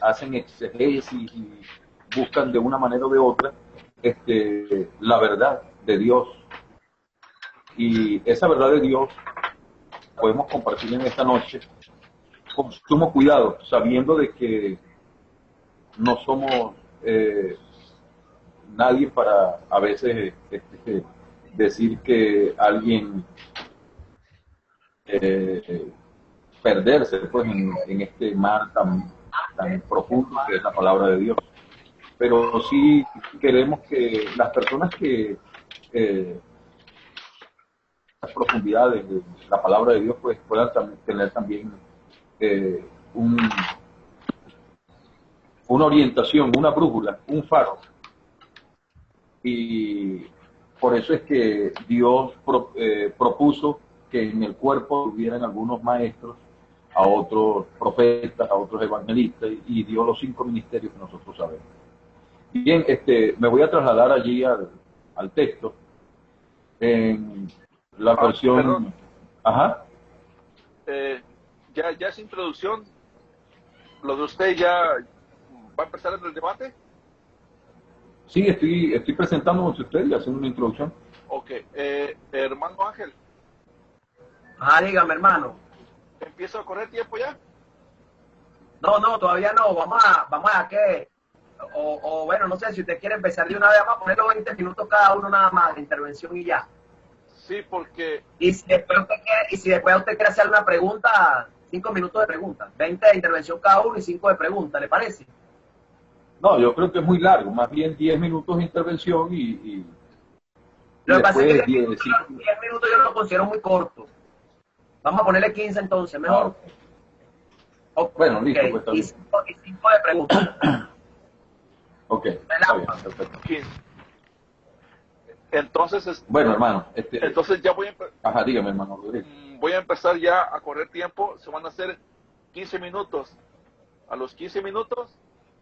hacen exegesis y buscan de una manera o de otra la verdad de Dios. Y esa verdad de Dios podemos compartir en esta noche con sumo cuidado, sabiendo de que no somos nadie para a veces decir que alguien perderse pues, en este mar tan profundo que es la palabra de Dios. Pero sí queremos que las personas que las profundidades de la palabra de Dios pues puedan tener también eh, un, una orientación, una brújula, un faro. Y por eso es que Dios propuso que en el cuerpo hubieran algunos maestros, a otros profetas, a otros evangelistas, y dio los 5 ministerios que nosotros sabemos. Bien, me voy a trasladar allí al texto, en la versión... Perdón. Ajá. Ya esa introducción, lo de usted ya va a empezar en el debate. Sí, estoy presentándome a usted y haciendo una introducción. Ok, hermano Ángel. Dígame, hermano. ¿Empieza a correr tiempo ya? No, todavía no. Vamos a qué. O bueno, no sé si usted quiere empezar de una vez, vamos a poner los 20 minutos cada uno nada más de intervención y ya. Sí, porque... Y si después usted quiere hacer una pregunta, 5 minutos de pregunta. 20 de intervención cada uno y 5 de pregunta, ¿le parece? No, yo creo que es muy largo, más bien 10 minutos de intervención y lo que pasa es que 10 minutos yo lo considero muy corto. Vamos a ponerle 15 entonces, mejor. Okay. Bueno, listo, okay. Pues está y 5 de preguntas. Ok, está bien, perfecto. 15. Entonces, bueno, hermano, entonces ya voy a Ajá, dígame, hermano. Voy a empezar ya a correr tiempo. Se van a hacer 15 minutos. A los 15 minutos,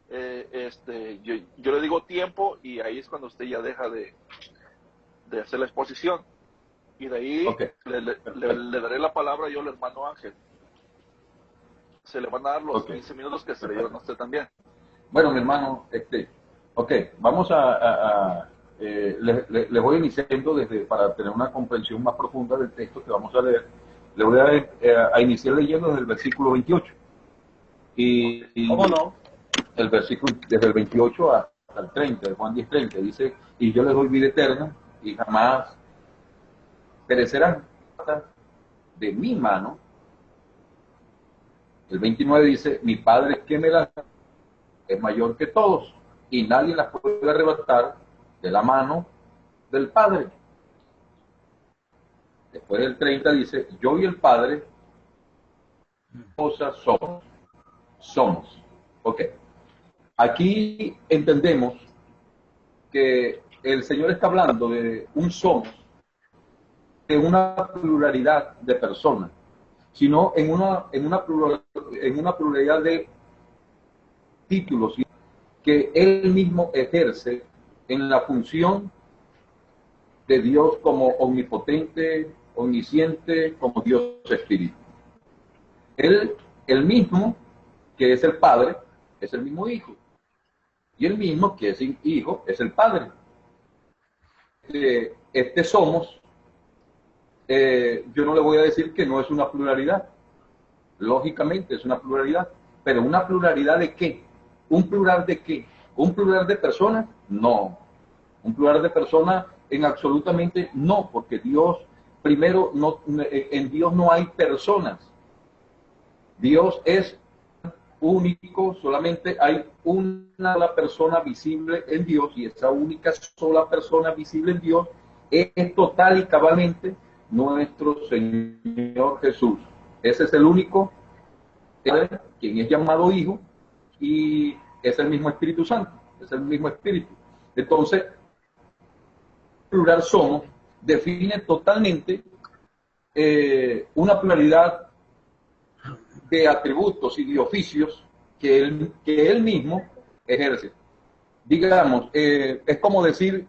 yo le digo tiempo y ahí es cuando usted ya deja de hacer la exposición. Y de ahí okay. le daré la palabra yo al hermano Ángel. Se le van a dar los okay. 15 minutos que se le dieron a usted también. Bueno, mi hermano, ok, vamos les voy iniciando para tener una comprensión más profunda del texto que vamos a leer. Le voy a iniciar leyendo desde el versículo 28. Y ¿Cómo no? El versículo desde el 28 hasta el 30, de Juan 10:30, dice, y yo les doy vida eterna y jamás perecerán de mi mano. El 29 dice, mi Padre que me da es mayor que todos y nadie las puede arrebatar de la mano del Padre. Después del 30 dice, yo y el Padre cosas somos. Ok. Aquí entendemos que el Señor está hablando de un somos, de una pluralidad de personas, sino en una pluralidad de títulos que Él mismo ejerce en la función de Dios como omnipotente, omnisciente, como Dios Espíritu. El mismo, que es el Padre, es el mismo Hijo. Y el mismo, que es Hijo, es el Padre. Somos, yo no le voy a decir que no es una pluralidad. Lógicamente es una pluralidad. Pero ¿una pluralidad de qué? ¿Un plural de qué? ¿Un plural de personas? No. Un plural de personas en absolutamente no, porque Dios, primero, en Dios no hay personas. Dios es único, solamente hay una sola persona visible en Dios y esa única sola persona visible en Dios es total y cabalmente nuestro Señor Jesús. Ese es el único, quien es llamado Hijo, y es el mismo Espíritu Santo, es el mismo Espíritu. Entonces, plural somos define totalmente una pluralidad de atributos y de oficios que él mismo ejerce. Digamos, es como decir,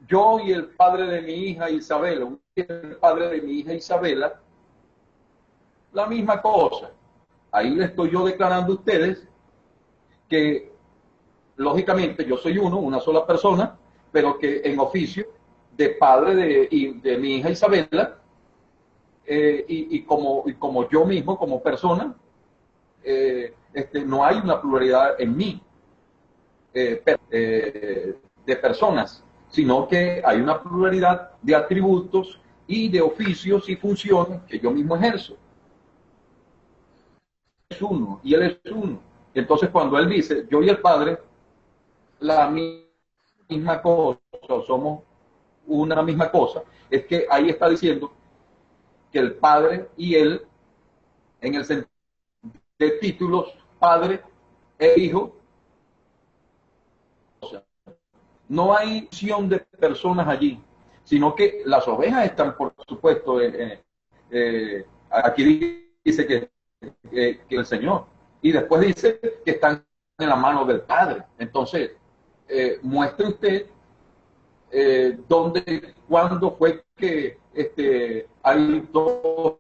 yo y el padre de mi hija Isabela, el padre de mi hija Isabela, la misma cosa. ahí le estoy yo declarando a ustedes que, lógicamente, yo soy uno, una sola persona, pero que en oficio de padre de mi hija Isabela, y como yo mismo, como persona, no hay una pluralidad en mí de personas, sino que hay una pluralidad de atributos y de oficios y funciones que yo mismo ejerzo. Es uno y él es uno. Entonces, cuando él dice, yo y el Padre, la misma cosa, somos una misma cosa, es que ahí está diciendo que el Padre y él, en el sentido de títulos, Padre e Hijo, o sea, no hay visión de personas allí, sino que las ovejas están, por supuesto, aquí dice que el Señor, y después dice que están en la mano del Padre. Entonces, muestre usted dónde, cuándo fue que hay dos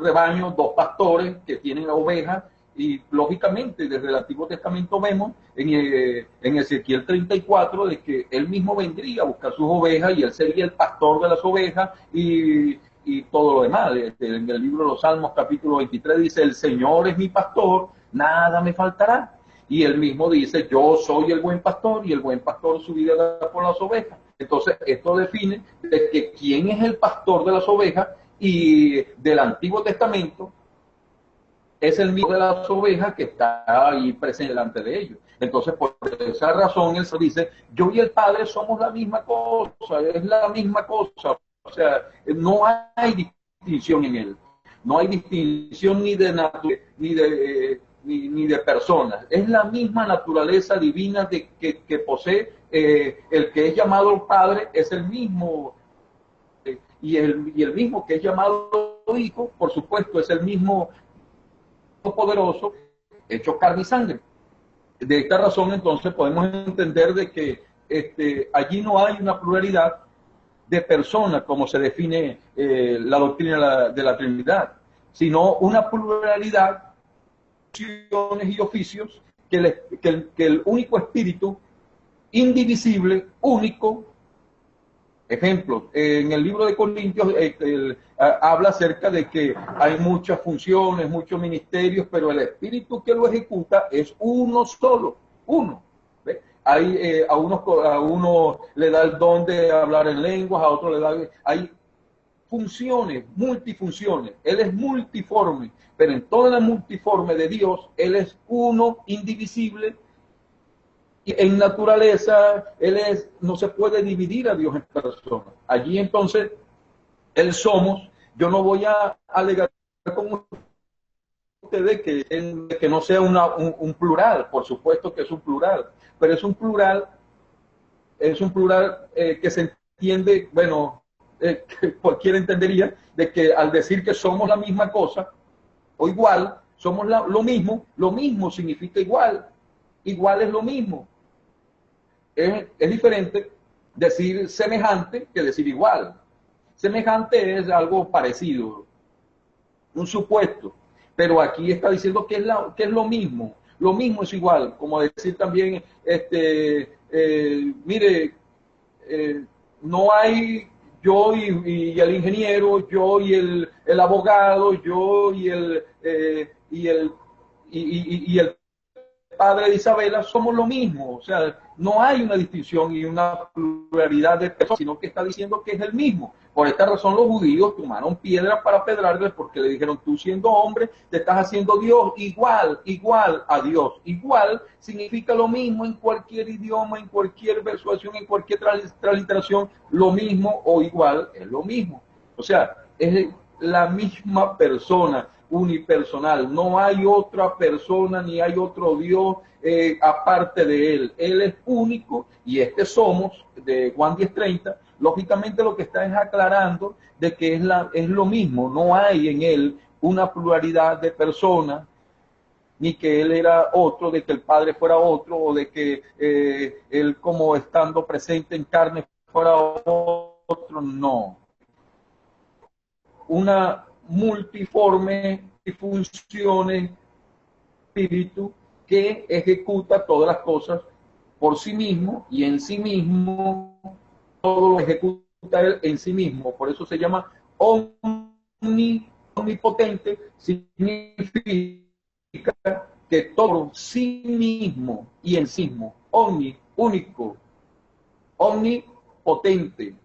rebaños, dos pastores que tienen ovejas, y lógicamente desde el Antiguo Testamento vemos en Ezequiel 34 de que él mismo vendría a buscar sus ovejas y él sería el pastor de las ovejas y todo lo demás. En el libro de los Salmos capítulo 23 dice, el Señor es mi pastor, nada me faltará. Y él mismo dice, yo soy el buen pastor y el buen pastor su vida da por las ovejas. Entonces, esto define de que quién es el pastor de las ovejas, y del Antiguo Testamento es el mismo de las ovejas que está ahí presente delante de ellos. Entonces, por esa razón, él se dice, yo y el Padre somos la misma cosa, es la misma cosa. O sea, no hay distinción en él. No hay distinción ni de ni de personas. Es la misma naturaleza divina que posee el que es llamado Padre, es el mismo, y el mismo que es llamado Hijo, por supuesto, es el mismo poderoso, hecho carne y sangre. De esta razón, entonces, podemos entender de que allí no hay una pluralidad de personas, como se define la doctrina de la Trinidad, sino una pluralidad de funciones y oficios que el único espíritu indivisible, único. Ejemplo, en el libro de Corintios habla acerca de que hay muchas funciones, muchos ministerios, pero el espíritu que lo ejecuta es uno solo, uno. ¿Ve? A uno le da el don de hablar en lenguas, a otro le da... Hay funciones, multifunciones. Él es multiforme, pero en toda la multiforme de Dios, Él es uno, indivisible. En naturaleza, no se puede dividir a Dios en personas. Allí entonces, Él somos. Yo no voy a alegar con ustedes que no sea un plural, por supuesto que es un plural, pero es un plural que se entiende, bueno, que cualquiera entendería, de que al decir que somos la misma cosa, o igual, somos lo mismo significa igual es lo mismo. Es diferente decir semejante que decir igual. Semejante es algo parecido, un supuesto, pero aquí está diciendo que es lo mismo. Lo mismo es igual, como decir también, mire, no hay yo y el ingeniero, yo y el abogado, yo y el padre de Isabela somos lo mismo. O sea, no hay una distinción y una pluralidad de personas, sino que está diciendo que es el mismo. Por esta razón los judíos tomaron piedras para pedrarles, porque le dijeron, tú siendo hombre te estás haciendo Dios, igual a Dios. Igual significa lo mismo en cualquier idioma, en cualquier persuasión, en cualquier transliteración, lo mismo o igual es lo mismo. O sea, es la misma persona, unipersonal. No hay otra persona ni hay otro Dios aparte de Él. Él es único, y somos, de Juan 10:30, lógicamente lo que está es aclarando de que es lo mismo. No hay en Él una pluralidad de personas, ni que Él era otro, de que el Padre fuera otro, o de que Él, como estando presente en carne, fuera otro. No. Una multiforme funciones, espíritu que ejecuta todas las cosas por sí mismo y en sí mismo, todo lo ejecuta él en sí mismo. Por eso se llama omnipotente, significa que todo sí mismo y en sí mismo, único, omnipotente,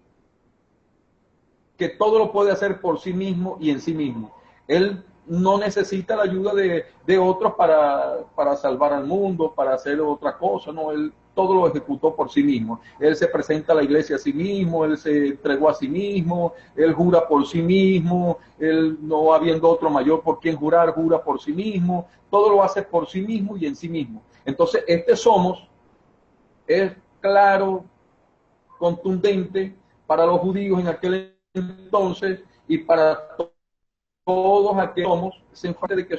que todo lo puede hacer por sí mismo y en sí mismo. Él no necesita la ayuda de otros para salvar al mundo, para hacer otra cosa, no, él todo lo ejecutó por sí mismo. Él se presenta a la iglesia a sí mismo, él se entregó a sí mismo, él jura por sí mismo, él no habiendo otro mayor por quien jurar, jura por sí mismo, todo lo hace por sí mismo y en sí mismo. Entonces, este somos es claro, contundente para los judíos en aquel entonces y para todos aquellos que somos, se enfatiza de que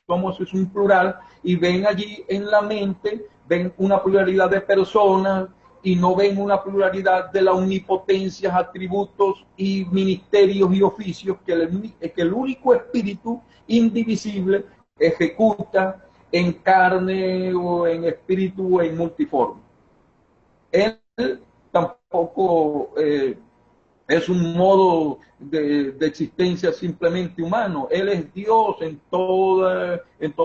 somos es un plural y ven allí en la mente, ven una pluralidad de personas y no ven una pluralidad de la omnipotencia, atributos y ministerios y oficios que el único espíritu indivisible ejecuta en carne o en espíritu o en multiforme. Él tampoco es un modo de existencia simplemente humano. Él es Dios en todo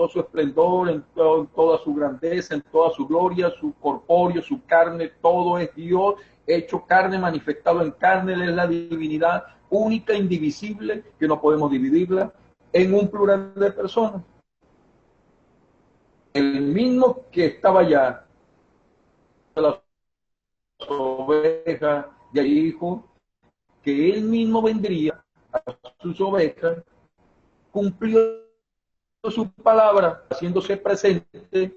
su esplendor, en toda su grandeza, en toda su gloria, su corpóreo, su carne, todo es Dios, hecho carne, manifestado en carne. Él es la divinidad única, indivisible, que no podemos dividirla en un plural de personas. El mismo que estaba allá, las ovejas, y ahí dijo que él mismo vendría a sus ovejas, cumplió su palabra, haciéndose presente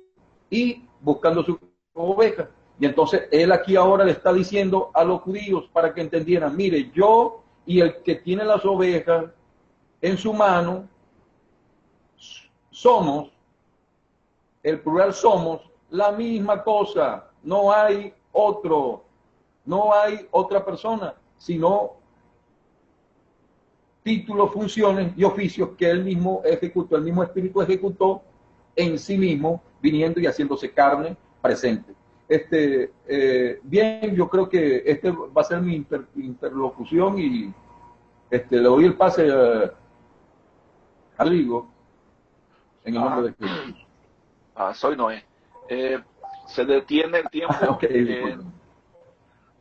y buscando sus ovejas. Y entonces él aquí ahora le está diciendo a los judíos para que entendieran, mire, yo y el que tiene las ovejas en su mano somos, el plural somos, la misma cosa, no hay otro, no hay otra persona, sino títulos, funciones y oficios que él mismo ejecutó, el mismo espíritu ejecutó en sí mismo, viniendo y haciéndose carne presente. Bien, yo creo que este va a ser mi interlocución y le doy el pase a Rodrigo en el nombre de Jesús. Soy Noé. Se detiene el tiempo. Okay,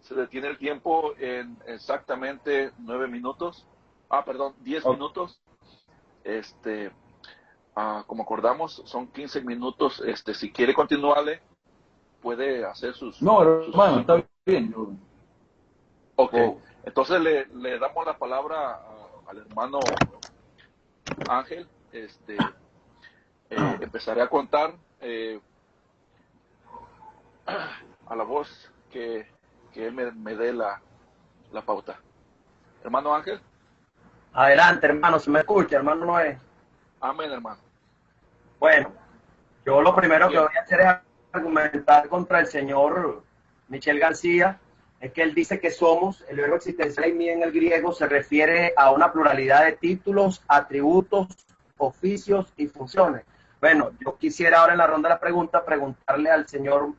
se detiene el tiempo en exactamente 9 minutos. Perdón, 10 minutos. Como acordamos, son 15 minutos. Si quiere continuarle, puede hacer sus... No, hermano, está bien. Ok, entonces le damos la palabra al hermano Ángel. Empezaré a contar a la voz que él me dé la pauta. Hermano Ángel. Adelante, hermano, se me escucha, hermano Noé. Amén, hermano. Bueno, yo lo primero que voy a hacer es argumentar contra el señor Michel García, es que él dice que somos, el verbo existencial en el griego se refiere a una pluralidad de títulos, atributos, oficios y funciones. Bueno, yo quisiera ahora en la ronda de la pregunta preguntarle al señor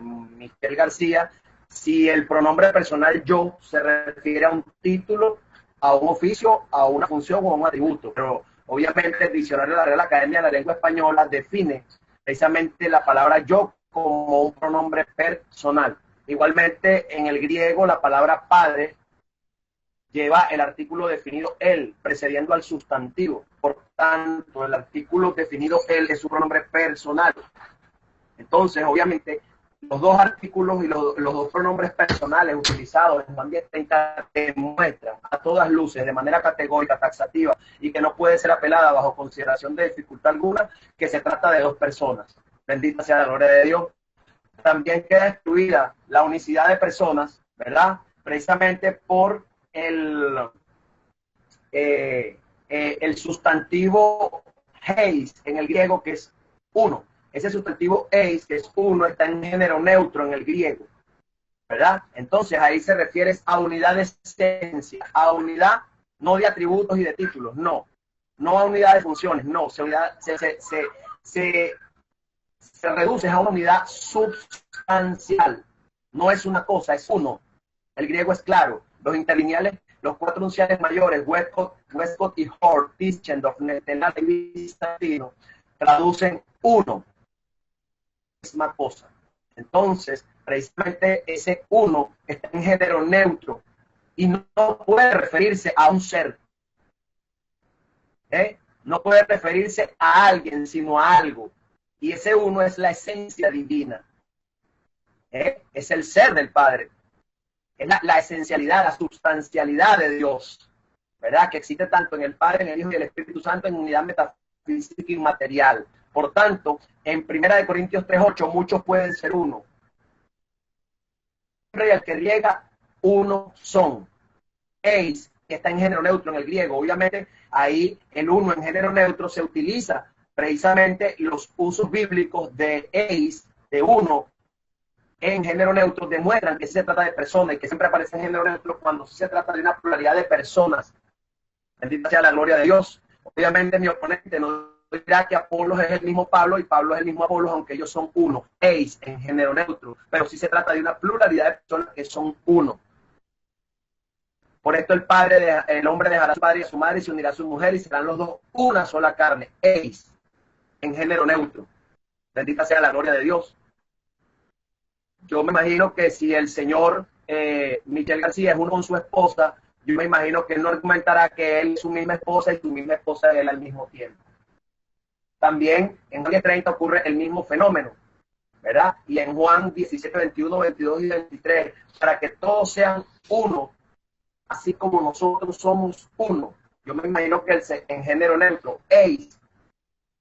Michel García si el pronombre personal yo se refiere a un título, a un oficio, a una función o a un atributo, pero obviamente el diccionario de la Real Academia de la Lengua Española define precisamente la palabra yo como un pronombre personal. Igualmente en el griego la palabra padre lleva el artículo definido él, precediendo al sustantivo. Por tanto, el artículo definido él es un pronombre personal. Entonces, obviamente, los dos artículos y los dos pronombres personales utilizados en un ambiente demuestran a todas luces, de manera categórica, taxativa, y que no puede ser apelada bajo consideración de dificultad alguna, que se trata de dos personas. Bendita sea la gloria de Dios. También queda excluida la unicidad de personas, ¿verdad? Precisamente por el sustantivo heis en el griego, que es uno. Ese sustantivo eis, que es uno, está en género neutro en el griego, ¿verdad? Entonces ahí se refiere a unidad de esencia, a unidad no de atributos y de títulos, no. no a unidad de funciones, no, se reduce a una unidad substancial. No es una cosa, es uno. El griego es claro. Los interlineales, los cuatro unciales mayores, Westcott y Hort, Tischendorf, Netenal y Vistantino, traducen uno. Misma cosa. Entonces, precisamente ese uno está en género neutro y no puede referirse a un ser. No puede referirse a alguien, sino a algo. Y ese uno es la esencia divina. Es el ser del Padre. Es la esencialidad, la sustancialidad de Dios, ¿verdad? Que existe tanto en el Padre, en el Hijo y en el Espíritu Santo en unidad metafísica y material. Por tanto, en 1 Corintios 3:8, muchos pueden ser uno. Y el que riega, uno son. Eis, que está en género neutro en el griego. Obviamente, ahí el uno en género neutro se utiliza precisamente los usos bíblicos de eis, de uno, en género neutro, demuestran que se trata de personas y que siempre aparece en género neutro cuando se trata de una pluralidad de personas. Bendita sea la gloria de Dios. Obviamente mi oponente no dirá que Apolos es el mismo Pablo y Pablo es el mismo Apolos, aunque ellos son uno, eis en género neutro, pero sí se trata de una pluralidad de personas que son uno. Por esto el hombre dejará a su padre y a su madre y se unirá a su mujer y serán los dos una sola carne, eis en género neutro. Bendita sea la gloria de Dios. Yo me imagino que si el señor Michel García es uno con su esposa, yo me imagino que él no argumentará que él es su misma esposa y su misma esposa es él al mismo tiempo. También en Juan 30 ocurre el mismo fenómeno, ¿verdad? Y en Juan 17, 21, 22 y 23, para que todos sean uno, así como nosotros somos uno. Yo me imagino que en género neutro, eis,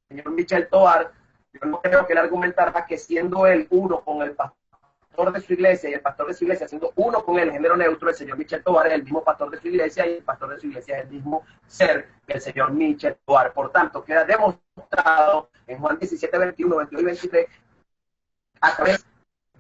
el señor Michel Tovar, yo no creo que él argumentará que siendo él uno con el pastor de su iglesia y el pastor de su iglesia siendo uno con el género neutro, el señor Michel Tovar es el mismo pastor de su iglesia y el pastor de su iglesia es el mismo ser que el señor Michel Tovar. Por tanto, queda demostrado en Juan 17, 21, 22 y 23 a través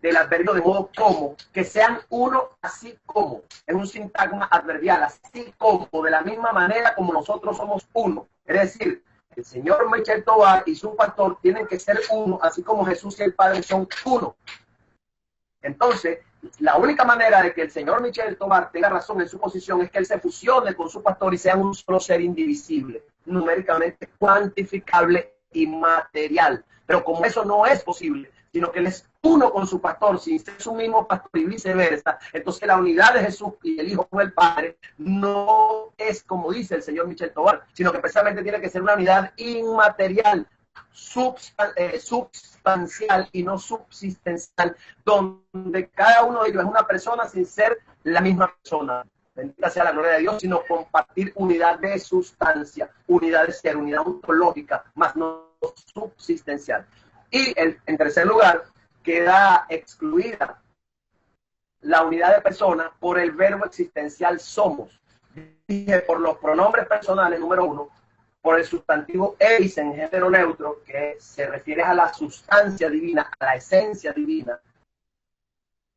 del adverbio de modo como, que sean uno así como, es un sintagma adverbial, así como, de la misma manera como nosotros somos uno. Es decir, el señor Michel Tovar y su pastor tienen que ser uno, así como Jesús y el Padre son uno. Entonces, la única manera de que el señor Michel Tovar tenga razón en su posición es que él se fusione con su pastor y sea un solo ser indivisible, numéricamente cuantificable y material. Pero como eso no es posible, sino que él es uno con su pastor, sin ser su mismo pastor y viceversa, entonces la unidad de Jesús y el Hijo con el Padre no es como dice el señor Michel Tovar, sino que precisamente tiene que ser una unidad inmaterial, substancial y no subsistencial, donde cada uno de ellos es una persona sin ser la misma persona. Bendita sea la gloria de Dios, sino compartir unidad de sustancia, unidad de ser, unidad ontológica, más no subsistencial. Y en tercer lugar, queda excluida la unidad de persona por el verbo existencial somos. Dije por los pronombres personales, número uno, por el sustantivo eis en género neutro, que se refiere a la sustancia divina, a la esencia divina,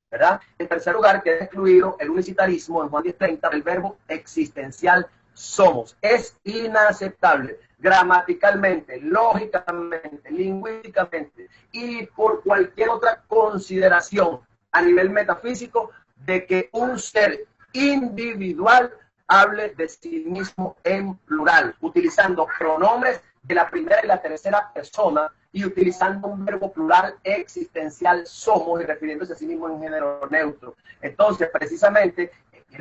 ¿verdad? En tercer lugar, queda excluido el unicitarismo en Juan 10:30 del verbo existencial somos. Es inaceptable gramaticalmente, lógicamente, lingüísticamente y por cualquier otra consideración a nivel metafísico de que un ser individual hable de sí mismo en plural, utilizando pronombres de la primera y la tercera persona y utilizando un verbo plural existencial somos y refiriéndose a sí mismo en género neutro. Entonces, precisamente,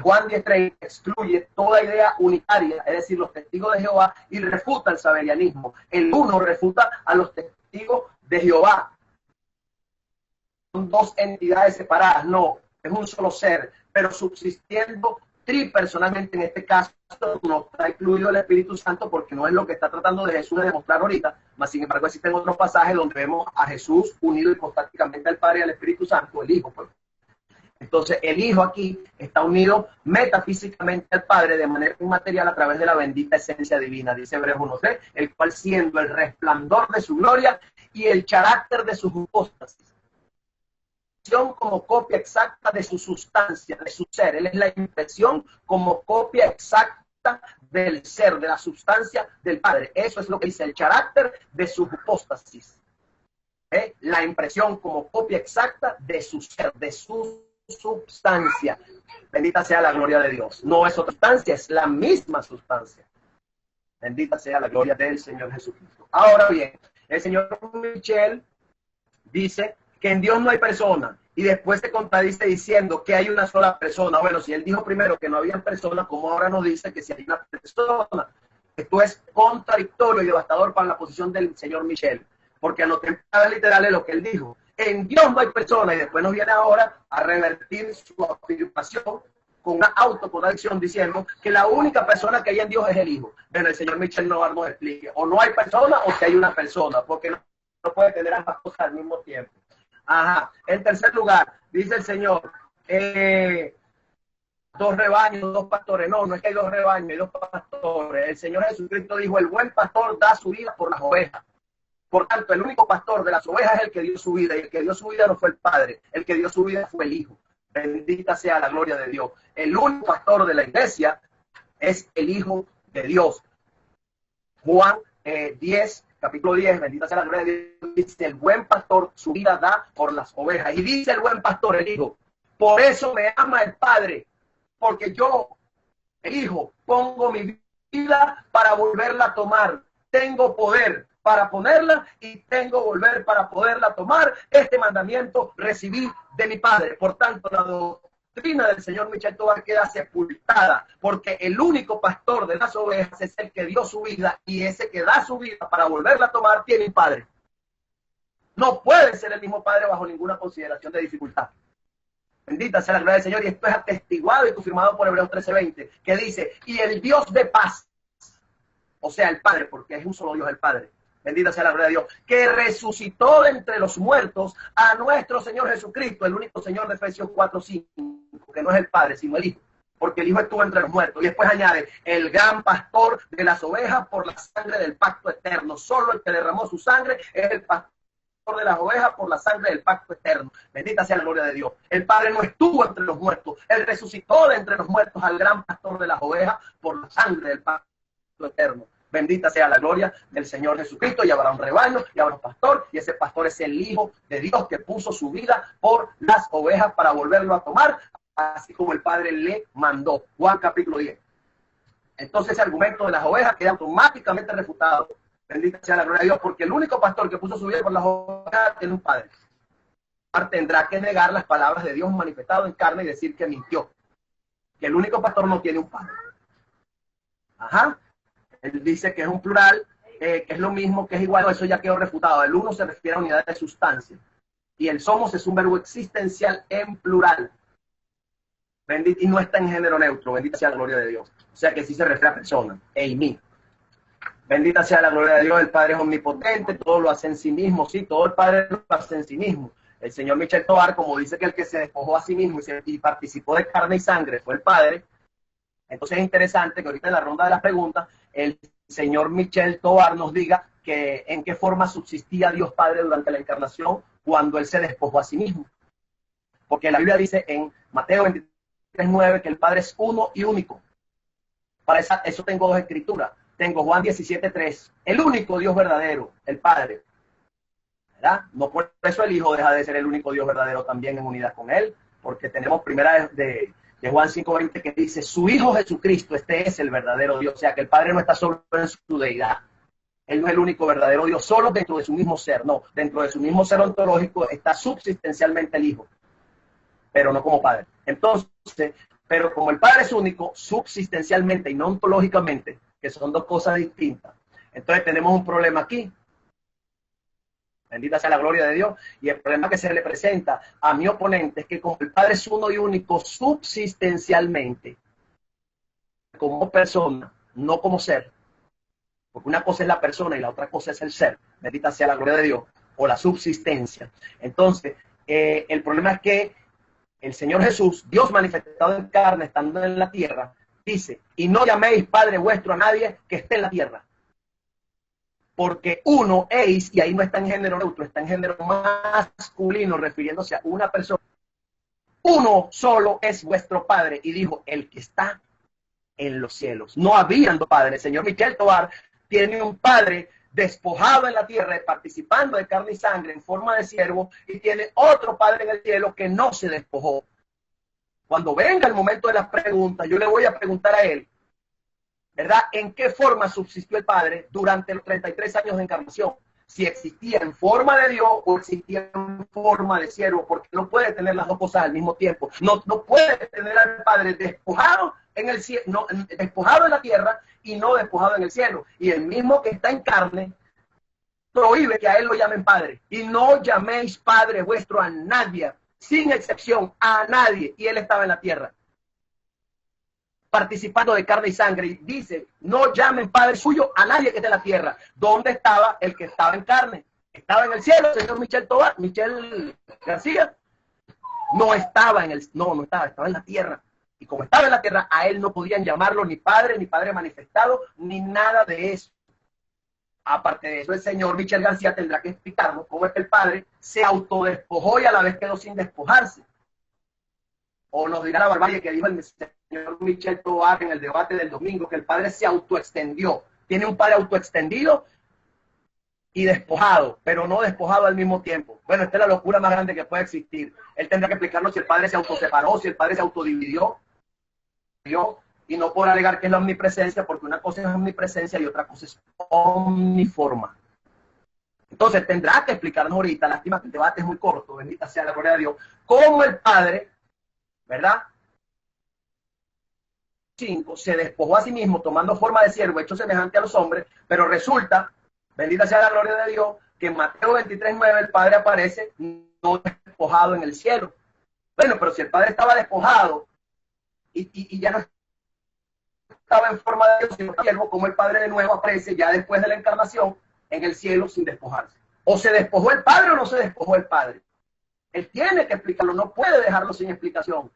Juan 10:3 excluye toda idea unitaria, es decir, los testigos de Jehová, y refuta el sabelianismo. El uno refuta a los testigos de Jehová. Son dos entidades separadas, no, es un solo ser, pero subsistiendo tripersonalmente en este caso no está incluido el Espíritu Santo porque no es lo que está tratando de Jesús de demostrar ahorita, mas sin embargo existen otros pasajes donde vemos a Jesús unido hipostáticamente al Padre y al Espíritu Santo, el Hijo, pues. Entonces el Hijo aquí está unido metafísicamente al Padre de manera inmaterial a través de la bendita esencia divina, dice Hebreos 1:3, el cual siendo el resplandor de su gloria y el carácter de sus hipóstasis, como copia exacta de su sustancia, de su ser. Él es la impresión como copia exacta del ser, de la sustancia del Padre. Eso es lo que dice el carácter de su hipóstasis. La impresión como copia exacta de su ser, de su sustancia. Bendita sea la gloria de Dios. No es otra sustancia, es la misma sustancia. Bendita sea la gloria del Señor Jesucristo. Ahora bien, el señor Michel dice que en Dios no hay persona y después se contradice diciendo que hay una sola persona. Bueno, si él dijo primero que no había persona, ¿cómo ahora nos dice que si hay una persona? Esto es contradictorio y devastador para la posición del señor Michel, porque anoté en palabras literales lo que él dijo. En Dios no hay persona, y después nos viene ahora a revertir su afirmación con una autocontradicción diciendo que la única persona que hay en Dios es el Hijo. Bueno, el señor Michel Novar nos explique, o no hay persona o que hay una persona, porque no puede tener ambas cosas al mismo tiempo. Ajá. En tercer lugar, dice el Señor, dos rebaños, dos pastores. No, no es que hay dos rebaños, hay dos pastores. El Señor Jesucristo dijo, el buen pastor da su vida por las ovejas. Por tanto, el único pastor de las ovejas es el que dio su vida, y el que dio su vida no fue el Padre, el que dio su vida fue el Hijo. Bendita sea la gloria de Dios. El único pastor de la iglesia es el Hijo de Dios. Juan 10, capítulo 10, bendita sea la gloria de Dios, dice, el buen pastor su vida da por las ovejas. Y dice el buen pastor, el Hijo, por eso me ama el Padre, porque yo, el Hijo, pongo mi vida para volverla a tomar. Tengo poder para ponerla y tengo volver para poderla tomar. Este mandamiento recibí de mi Padre. Por tanto, la doctrina del señor Michel Tovar queda sepultada, porque el único pastor de las ovejas es el que dio su vida, y ese que da su vida para volverla a tomar tiene un Padre. No puede ser el mismo Padre bajo ninguna consideración de dificultad. Bendita sea la gloria del Señor, y esto es atestiguado y confirmado por Hebreos 13:20, que dice, y el Dios de paz, o sea, el Padre, porque es un solo Dios el Padre, bendita sea la gloria de Dios, que resucitó de entre los muertos a nuestro Señor Jesucristo, el único Señor de Efesios 4:5, que no es el Padre, sino el Hijo, porque el Hijo estuvo entre los muertos. Y después añade, el gran pastor de las ovejas por la sangre del pacto eterno. Solo el que derramó su sangre es el pastor de las ovejas por la sangre del pacto eterno. Bendita sea la gloria de Dios. El Padre no estuvo entre los muertos, Él resucitó de entre los muertos al gran pastor de las ovejas por la sangre del pacto eterno. Bendita sea la gloria del Señor Jesucristo, y habrá un rebaño, y habrá un pastor, y ese pastor es el Hijo de Dios que puso su vida por las ovejas para volverlo a tomar, así como el Padre le mandó. Juan capítulo 10. Entonces ese argumento de las ovejas queda automáticamente refutado. Bendita sea la gloria de Dios, porque el único pastor que puso su vida por las ovejas tiene un Padre. Tendrá que negar las palabras de Dios manifestado en carne y decir que mintió. Que el único pastor no tiene un Padre. Ajá. Él dice que es un plural, que es lo mismo, que es igual, eso ya quedó refutado. El uno se refiere a unidad de sustancia. Y el somos es un verbo existencial en plural. Bendito, y no está en género neutro, bendita sea la gloria de Dios. O sea que sí se refiere a persona, mí. Bendita sea la gloria de Dios, el Padre es omnipotente, todo lo hace en sí mismo, sí, todo el Padre lo hace en sí mismo. El señor Michel Tovar, como dice que el que se despojó a sí mismo y participó de carne y sangre fue el Padre, entonces es interesante que ahorita en la ronda de las preguntas, el señor Michel Tovar nos diga que en qué forma subsistía Dios Padre durante la encarnación cuando Él se despojó a sí mismo. Porque la Biblia dice en Mateo 23:9 que el Padre es uno y único. Para eso tengo dos escrituras. Tengo Juan 17:3, el único Dios verdadero, el Padre. ¿Verdad? No por eso el Hijo deja de ser el único Dios verdadero también en unidad con Él, porque tenemos primera de Juan 5:20 que dice, su Hijo Jesucristo, este es el verdadero Dios. O sea, que el Padre no está solo en su deidad. Él no es el único verdadero Dios, solo dentro de su mismo ser. No, dentro de su mismo ser ontológico está subsistencialmente el Hijo, pero no como Padre. Entonces, pero como el Padre es único, subsistencialmente y no ontológicamente, que son dos cosas distintas, entonces tenemos un problema aquí. Bendita sea la gloria de Dios. Y el problema que se le presenta a mi oponente es que como el Padre es uno y único subsistencialmente, como persona, no como ser, porque una cosa es la persona y la otra cosa es el ser, bendita sea la gloria de Dios, o la subsistencia. Entonces, el problema es que el Señor Jesús, Dios manifestado en carne, estando en la tierra, dice, y no llaméis Padre vuestro a nadie que esté en la tierra. Porque uno es, y ahí no está en género neutro, está en género masculino, refiriéndose a una persona. Uno solo es vuestro Padre. Y dijo, el que está en los cielos. No habían dos padres. El señor Michel Tovar tiene un padre despojado en la tierra, participando de carne y sangre en forma de siervo, y tiene otro padre en el cielo que no se despojó. Cuando venga el momento de las preguntas, yo le voy a preguntar a él, ¿verdad? ¿En qué forma subsistió el Padre durante los 33 años de encarnación? Si existía en forma de Dios o existía en forma de siervo, porque no puede tener las dos cosas al mismo tiempo. No puede tener al Padre despojado en el cielo, no, despojado en la tierra y no despojado en el cielo. Y el mismo que está en carne prohíbe que a él lo llamen Padre. Y no llaméis Padre vuestro a nadie, sin excepción, a nadie. Y él estaba en la tierra, participando de carne y sangre, y dice, no llamen Padre suyo a nadie que esté en la tierra. ¿Dónde estaba el que estaba en carne? Estaba en el cielo, el señor Michel García. No estaba en el, no estaba, estaba en la tierra. Y como estaba en la tierra, a él no podían llamarlo ni padre manifestado, ni nada de eso. Aparte de eso, el señor Michel García tendrá que explicarnos cómo es que el Padre se autodespojó y a la vez quedó sin despojarse. O nos dirá la barbarie que dijo el señor Michel Tovar en el debate del domingo, que el Padre se autoextendió. Tiene un Padre autoextendido y despojado, pero no despojado al mismo tiempo. Bueno, esta es la locura más grande que puede existir. Él tendrá que explicarnos si el Padre se autoseparó, si el Padre se autodividió, y no podrá alegar que es la omnipresencia, porque una cosa es omnipresencia y otra cosa es omniforma. Entonces tendrá que explicarnos ahorita, lástima que el debate es muy corto, bendita sea la gloria de Dios, cómo el Padre, ¿verdad? 5, se despojó a sí mismo tomando forma de siervo, hecho semejante a los hombres, pero resulta, bendita sea la gloria de Dios, que en Mateo 23:9 el Padre aparece no despojado en el cielo. Bueno, pero si el Padre estaba despojado y ya no estaba en forma de Dios, sino siervo, como el Padre de nuevo aparece ya después de la encarnación en el cielo sin despojarse. O se despojó el Padre o no se despojó el Padre. Él tiene que explicarlo, no puede dejarlo sin explicación.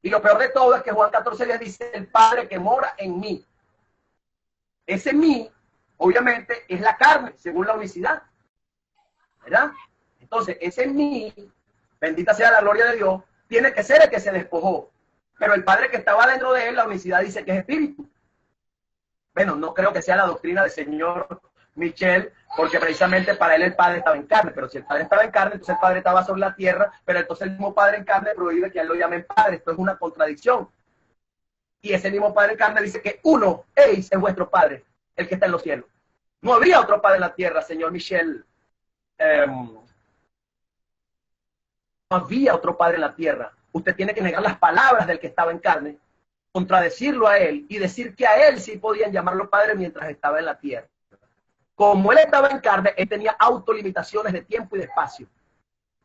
Y lo peor de todo es que Juan 14 dice, el Padre que mora en mí. Ese mí, obviamente, es la carne, según la unicidad. ¿Verdad? Entonces, ese mí, bendita sea la gloria de Dios, tiene que ser el que se despojó. Pero el Padre que estaba dentro de él, la unicidad dice que es espíritu. Bueno, no creo que sea la doctrina del señor Michel, porque precisamente para él el Padre estaba en carne, pero si el Padre estaba en carne, entonces el Padre estaba sobre la tierra, pero entonces el mismo Padre en carne prohíbe que a él lo llamen Padre. Esto es una contradicción. Y ese mismo Padre en carne dice que uno, es vuestro Padre, el que está en los cielos. No habría otro Padre en la tierra, señor Michel. No había otro Padre en la tierra. Usted tiene que negar las palabras del que estaba en carne, contradecirlo a él y decir que a él sí podían llamarlo Padre mientras estaba en la tierra. Como él estaba en carne, él tenía autolimitaciones de tiempo y de espacio.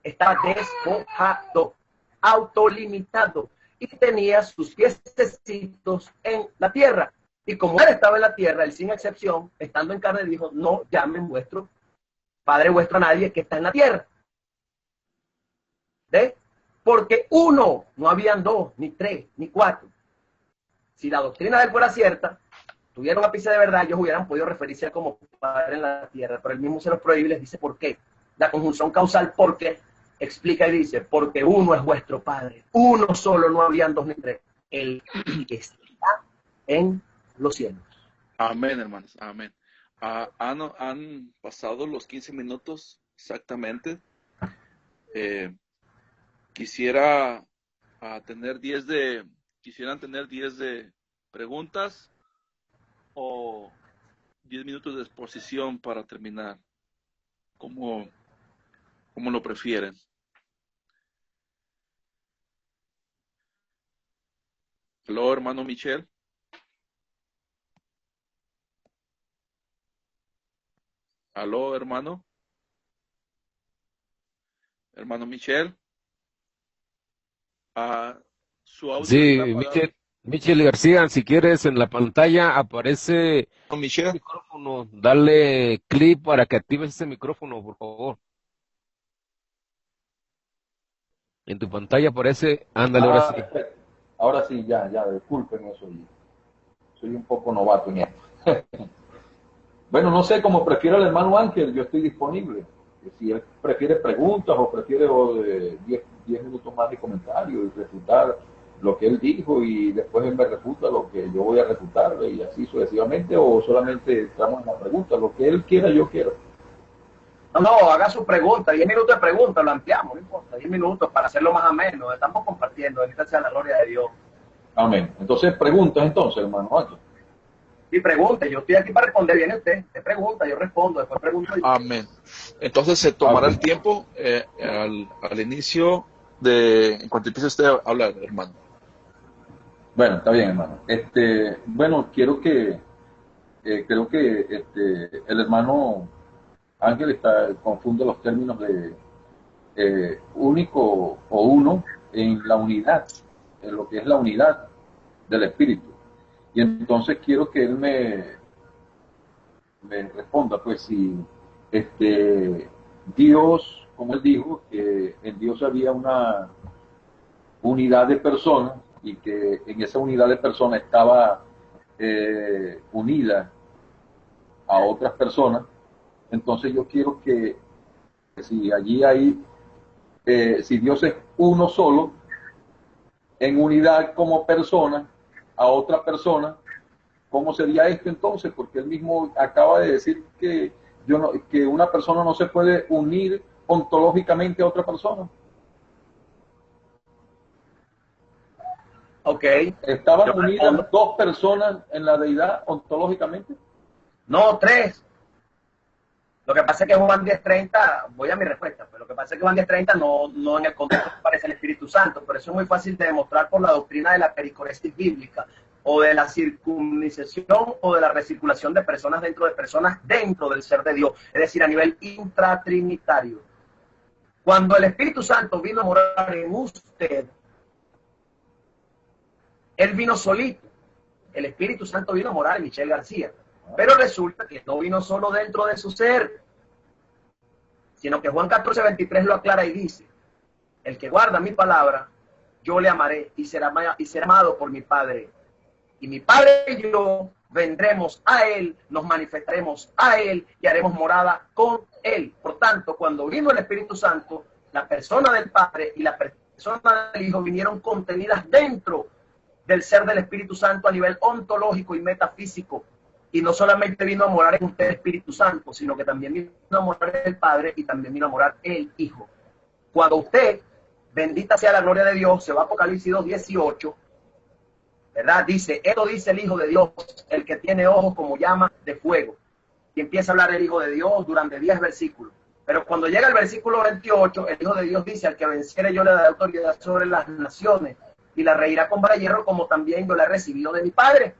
Estaba despojado, autolimitado, y tenía sus piececitos en la tierra. Y como él estaba en la tierra, él sin excepción, estando en carne, dijo, no llamen vuestro Padre vuestro a nadie que está en la tierra. ¿Ves? Porque uno, no habían dos, ni tres, ni cuatro. Si la doctrina de él fuera cierta, tuviera una pizca de verdad, ellos hubieran podido referirse a como Padre en la tierra, pero él mismo se los prohíbe y les dice por qué. La conjunción causal, porque, explica y dice, porque uno es vuestro Padre, uno solo, no habían dos ni tres, el que está en los cielos. Amén, hermanos, amén. Han pasado los 15 minutos exactamente. Quisieran tener 10 de preguntas o 10 minutos de exposición para terminar, como lo prefieren. Aló, hermano Michel. Aló, hermano. Hermano Michel. Su audio Sí, está apagado. Michel García, si quieres, en la pantalla aparece el Michel. micrófono. Dale clic para que actives ese micrófono, por favor. En tu pantalla aparece, ándale, ahora sí. Perfecto. Ahora sí, ya, disculpen eso. Soy un poco novato en esto. Bueno, no sé, como prefiera el hermano Ángel, yo estoy disponible. Si él prefiere preguntas o prefiere 10 minutos más de comentario y refutar lo que él dijo y después él me refuta lo que yo voy a refutarle y así sucesivamente, o solamente estamos en la pregunta, lo que él quiera, yo quiero. No, haga su pregunta, 10 minutos de pregunta, lo ampliamos, no importa, 10 minutos para hacerlo más ameno, estamos compartiendo, bendita sea la gloria de Dios. Amén. Entonces, preguntas entonces, hermano Ángel. Y pregunte, yo estoy aquí para responder, viene usted pregunta, yo respondo, después pregunto yo. Amén. Entonces se tomará Ok. el tiempo al inicio de, en cuanto empiece usted a hablar, hermano. Bueno, está bien, hermano. Bueno, creo que el hermano Ángel confunde los términos de único o uno en la unidad, en lo que es la unidad del Espíritu. Y entonces quiero que él me responda, pues, si Dios, como él dijo, que en Dios había una unidad de personas y que en esa unidad de personas estaba unida a otras personas. Entonces yo quiero que si allí hay, si Dios es uno solo, en unidad como persona a otra persona, ¿cómo sería esto entonces? Porque él mismo acaba de decir que, que una persona no se puede unir ontológicamente a otra persona. Ok. ¿Estaban Yo unidas respondo. dos personas en la deidad ontológicamente? No, 3. Lo que pasa es que Juan 10:30, voy a mi respuesta, pero lo que pasa es que Juan 10:30 no en el contexto aparece el Espíritu Santo, pero eso es muy fácil de demostrar por la doctrina de la pericoresis bíblica, o de la circuncisión o de la recirculación de personas dentro del ser de Dios, es decir, a nivel intratrinitario. Cuando el Espíritu Santo vino a morar en usted, él vino solito. El Espíritu Santo vino a morar en Michel García. Pero resulta que no vino solo dentro de su ser, sino que Juan 14:23 lo aclara y dice: el que guarda mi palabra, yo le amaré y será amado por mi Padre. Y mi Padre y yo vendremos a él, nos manifestaremos a él y haremos morada con él. Por tanto, cuando vino el Espíritu Santo, la persona del Padre y la persona del Hijo vinieron contenidas dentro del ser del Espíritu Santo a nivel ontológico y metafísico. Y no solamente vino a morar en usted el Espíritu Santo, sino que también vino a morar el Padre y también vino a morar el Hijo. Cuando usted, bendita sea la gloria de Dios, se va a Apocalipsis 2:18, ¿verdad? Dice, esto dice el Hijo de Dios, el que tiene ojos como llama de fuego. Y empieza a hablar el Hijo de Dios durante 10 versículos. Pero cuando llega el versículo 28, el Hijo de Dios dice, al que venciere yo le daré autoridad sobre las naciones y la reirá con vara de hierro, como también yo la he recibido de mi Padre.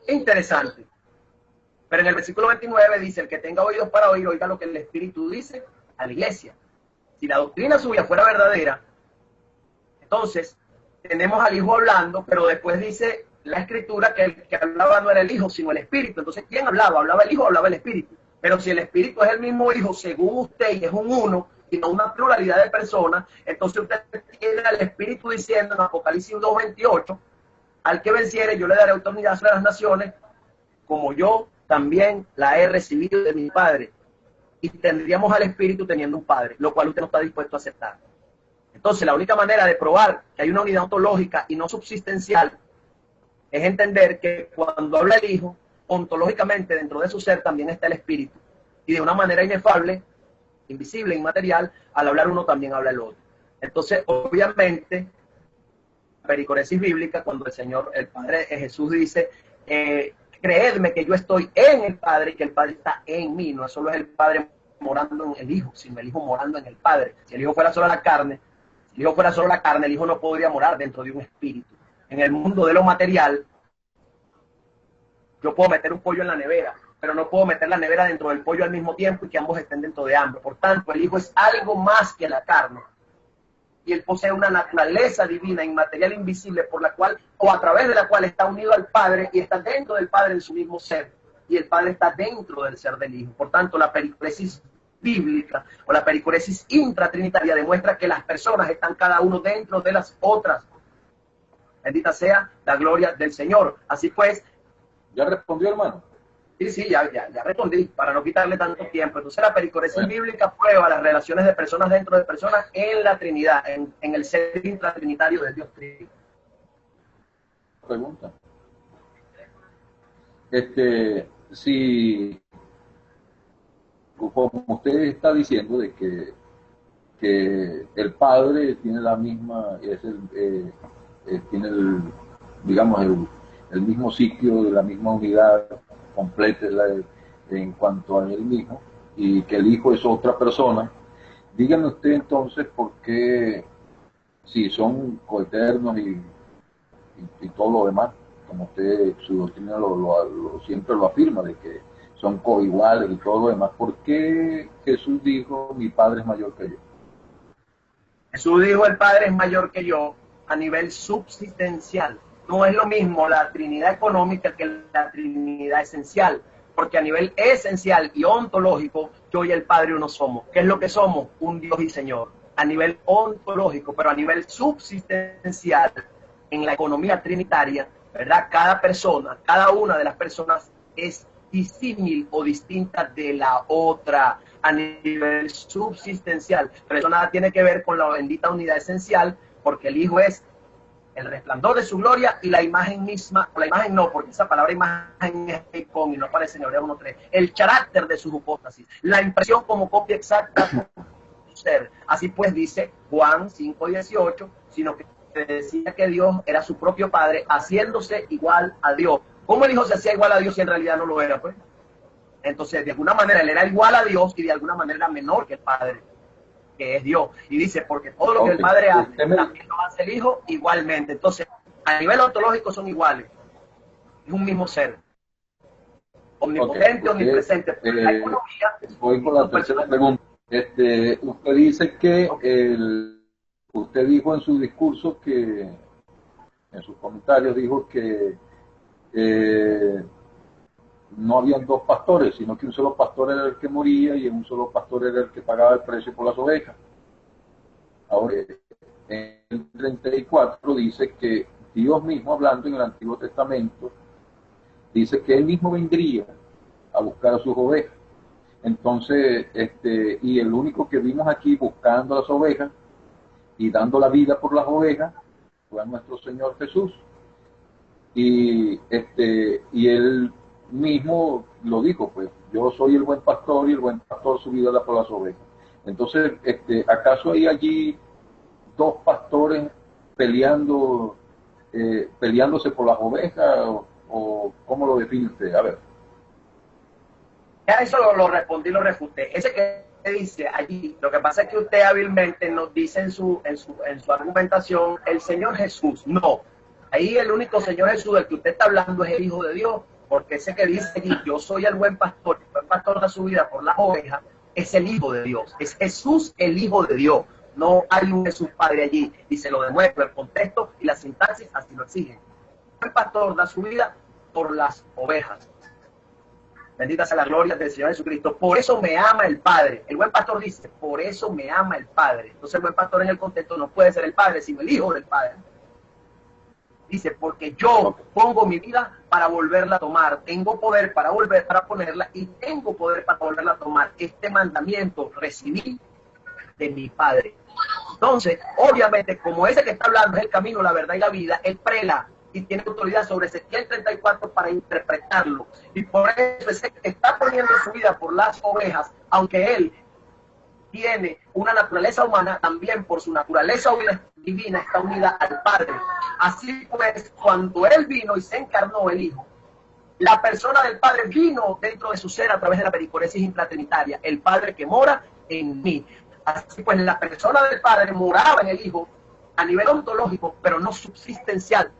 Interesante. Pero en el versículo 29 dice, el que tenga oídos para oír, oiga lo que el Espíritu dice a la iglesia. Si la doctrina suya fuera verdadera, entonces tenemos al Hijo hablando, pero después dice la Escritura que el que hablaba no era el Hijo, sino el Espíritu. Entonces, ¿quién hablaba? ¿Hablaba el Hijo o hablaba el Espíritu? Pero si el Espíritu es el mismo Hijo, según usted, y es un uno, y no una pluralidad de personas, entonces usted tiene al Espíritu diciendo en Apocalipsis 2:28, al que venciere yo le daré autoridad sobre las naciones, como yo también la he recibido de mi Padre. Y tendríamos al Espíritu teniendo un Padre, lo cual usted no está dispuesto a aceptar. Entonces, la única manera de probar que hay una unidad ontológica y no subsistencial es entender que cuando habla el Hijo, ontológicamente dentro de su ser también está el Espíritu. Y de una manera inefable, invisible, inmaterial, al hablar uno también habla el otro. Entonces, obviamente, pericoresis bíblica, cuando el Señor, el Padre Jesús dice, creedme que yo estoy en el Padre y que el Padre está en mí. No solo es el Padre morando en el Hijo, sino el Hijo morando en el Padre. Si el Hijo fuera solo la carne, el Hijo no podría morar dentro de un espíritu. En el mundo de lo material, yo puedo meter un pollo en la nevera, pero no puedo meter la nevera dentro del pollo al mismo tiempo y que ambos estén dentro de ambos. Por tanto, el Hijo es algo más que la carne. Y él posee una naturaleza divina, inmaterial, invisible, por la cual, o a través de la cual está unido al Padre y está dentro del Padre en su mismo ser. Y el Padre está dentro del ser del Hijo. Por tanto, la pericoresis bíblica o la pericoresis intratrinitaria demuestra que las personas están cada uno dentro de las otras. Bendita sea la gloria del Señor. Así pues, ¿Ya respondió, hermano? Sí, ya respondí, para no quitarle tanto tiempo. Entonces la pericoresis bíblica prueba las relaciones de personas dentro de personas en la Trinidad, en el ser intratrinitario del Dios Trino. Pregunta. Si, como usted está diciendo, de que el Padre tiene la misma, tiene digamos, el mismo sitio, la misma unidad completa en cuanto a él mismo, y que el Hijo es otra persona, dígame usted entonces por qué, si son coeternos y todo lo demás, como usted, su doctrina siempre lo afirma, de que son coiguales y todo lo demás, ¿por qué Jesús dijo, mi Padre es mayor que yo? Jesús dijo, el Padre es mayor que yo a nivel subsistencial. No es lo mismo la Trinidad económica que la Trinidad esencial, porque a nivel esencial y ontológico, yo y el Padre uno somos. ¿Qué es lo que somos? Un Dios y Señor. A nivel ontológico, pero a nivel subsistencial, en la economía trinitaria, ¿verdad? Cada persona, cada una de las personas es disímil o distinta de la otra a nivel subsistencial. Pero eso nada tiene que ver con la bendita unidad esencial, porque el Hijo es el resplandor de su gloria y la imagen misma, o la imagen no, porque esa palabra imagen es con y no aparece en Hebreos 1:3, el carácter de sus hipóstasis, la impresión como copia exacta de su ser. Así pues dice Juan 5:18, sino que decía que Dios era su propio Padre, haciéndose igual a Dios. ¿Cómo el Hijo se hacía igual a Dios si en realidad no lo era? Pues entonces, de alguna manera, él era igual a Dios y de alguna manera era menor que el Padre, que es Dios. Y dice, porque todo lo que el Padre hace, también lo hace el Hijo igualmente. Entonces, a nivel ontológico son iguales. Es un mismo ser. Omnipotente, omnipresente. La economía, voy con la tercera pregunta. Usted dice que usted dijo en su discurso que, en sus comentarios, dijo que no habían dos pastores, sino que un solo pastor era el que moría y un solo pastor era el que pagaba el precio por las ovejas. Ahora, en el 34 dice que Dios mismo, hablando en el Antiguo Testamento, dice que Él mismo vendría a buscar a sus ovejas. Entonces, y el único que vimos aquí buscando las ovejas y dando la vida por las ovejas fue a nuestro Señor Jesús. Y Él mismo lo dijo, pues, yo soy el buen pastor y el buen pastor su vida da por las ovejas. Entonces, ¿acaso hay allí dos pastores peleándose por las ovejas o cómo lo define usted? A ver. Ya eso lo respondí, lo refuté. Ese que dice allí, lo que pasa es que usted hábilmente nos dice en su argumentación el Señor Jesús. No, ahí el único Señor Jesús del que usted está hablando es el Hijo de Dios, porque ese que dice allí, yo soy el buen pastor da su vida por las ovejas, es el Hijo de Dios, es Jesús el Hijo de Dios. No hay un Jesús Padre allí, y se lo demuestra el contexto y la sintaxis, así lo exigen. El buen pastor da su vida por las ovejas. Bendita sea la gloria del Señor Jesucristo. Por eso me ama el Padre. El buen pastor dice, por eso me ama el Padre. Entonces el buen pastor en el contexto no puede ser el Padre, sino el Hijo del Padre. Dice, porque yo pongo mi vida para volverla a tomar. Tengo poder para ponerla y tengo poder para volverla a tomar. Este mandamiento recibí de mi Padre. Entonces, obviamente, como ese que está hablando es el camino, la verdad y la vida, él prela y tiene autoridad sobre Ezequiel 34 para interpretarlo. Y por eso está poniendo su vida por las ovejas, aunque él tiene una naturaleza humana, también por su naturaleza divina está unida al Padre. Así pues, cuando él vino y se encarnó el Hijo, la persona del Padre vino dentro de su ser a través de la pericoresis intratrinitaria, el Padre que mora en mí. Así pues, la persona del Padre moraba en el Hijo a nivel ontológico, pero no subsistencial.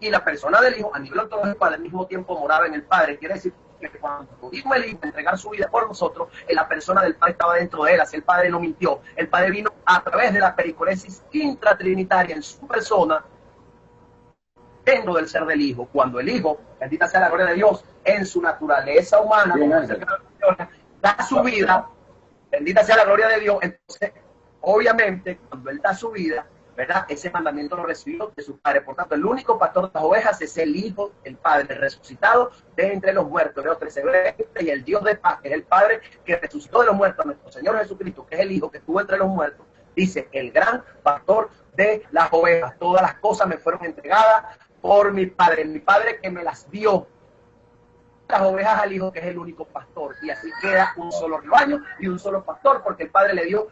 Y la persona del Hijo a nivel ontológico al mismo tiempo moraba en el Padre. Quiere decir que cuando vino el Hijo a entregar su vida por nosotros, la persona del Padre estaba dentro de él, así el Padre no mintió. El Padre vino a través de la pericoresis intratrinitaria en su persona, dentro del ser del Hijo. Cuando el Hijo, bendita sea la gloria de Dios, en su naturaleza humana, da su vida, bendita sea la gloria de Dios, entonces, obviamente, cuando Él da su vida, ¿verdad? Ese mandamiento lo recibió de su Padre. Por tanto, el único pastor de las ovejas es el Hijo, el Padre resucitado de entre los muertos. Veo 13:20, y el Dios de paz, que es el Padre que resucitó de los muertos, nuestro Señor Jesucristo, que es el Hijo que estuvo entre los muertos, dice, el gran pastor de las ovejas. Todas las cosas me fueron entregadas por mi Padre que me las dio. Las ovejas al Hijo, que es el único pastor, y así queda un solo rebaño y un solo pastor, porque el Padre le dio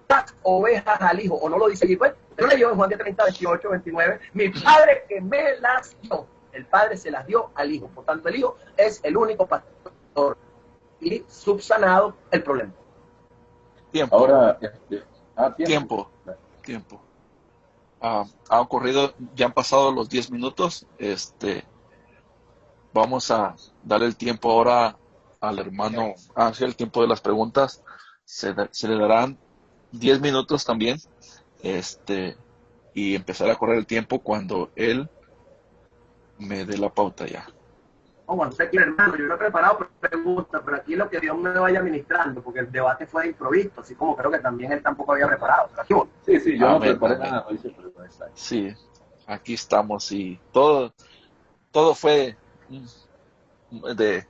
las ovejas al Hijo, o no lo dice allí, pues, yo le digo en Juan 30, 18, 29, mi Padre que me las dio, el Padre se las dio al Hijo, por tanto el Hijo es el único pastor, y subsanado el problema. Tiempo. Ahora, Tiempo. Ha ocurrido, ya han pasado los 10 minutos. Vamos a darle el tiempo ahora al hermano Ángel, el tiempo de las preguntas. Se le darán 10 minutos también. Y empezar a correr el tiempo cuando él me dé la pauta ya. Bueno, sé que hermano, yo no he preparado preguntas, pero aquí lo que Dios me vaya ministrando, porque el debate fue de improviso, así como creo que también él tampoco había preparado. Sí, yo no preparé amén. nada, dice, pero está ahí. Sí, aquí estamos y todo fue de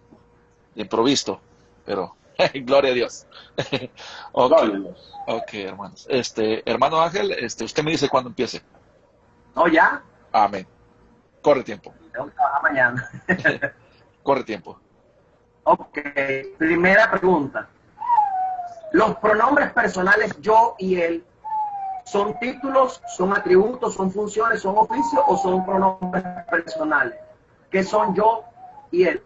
improviso, pero gloria a Dios. Gloria a Dios. Ok, hermanos. Hermano Ángel, usted me dice cuándo empiece. No, ya. Amén. Corre tiempo. Tengo que trabajar mañana. Corre tiempo. Ok, primera pregunta. ¿Los pronombres personales yo y él son títulos, son atributos, son funciones, son oficios o son pronombres personales? ¿Qué son yo y él?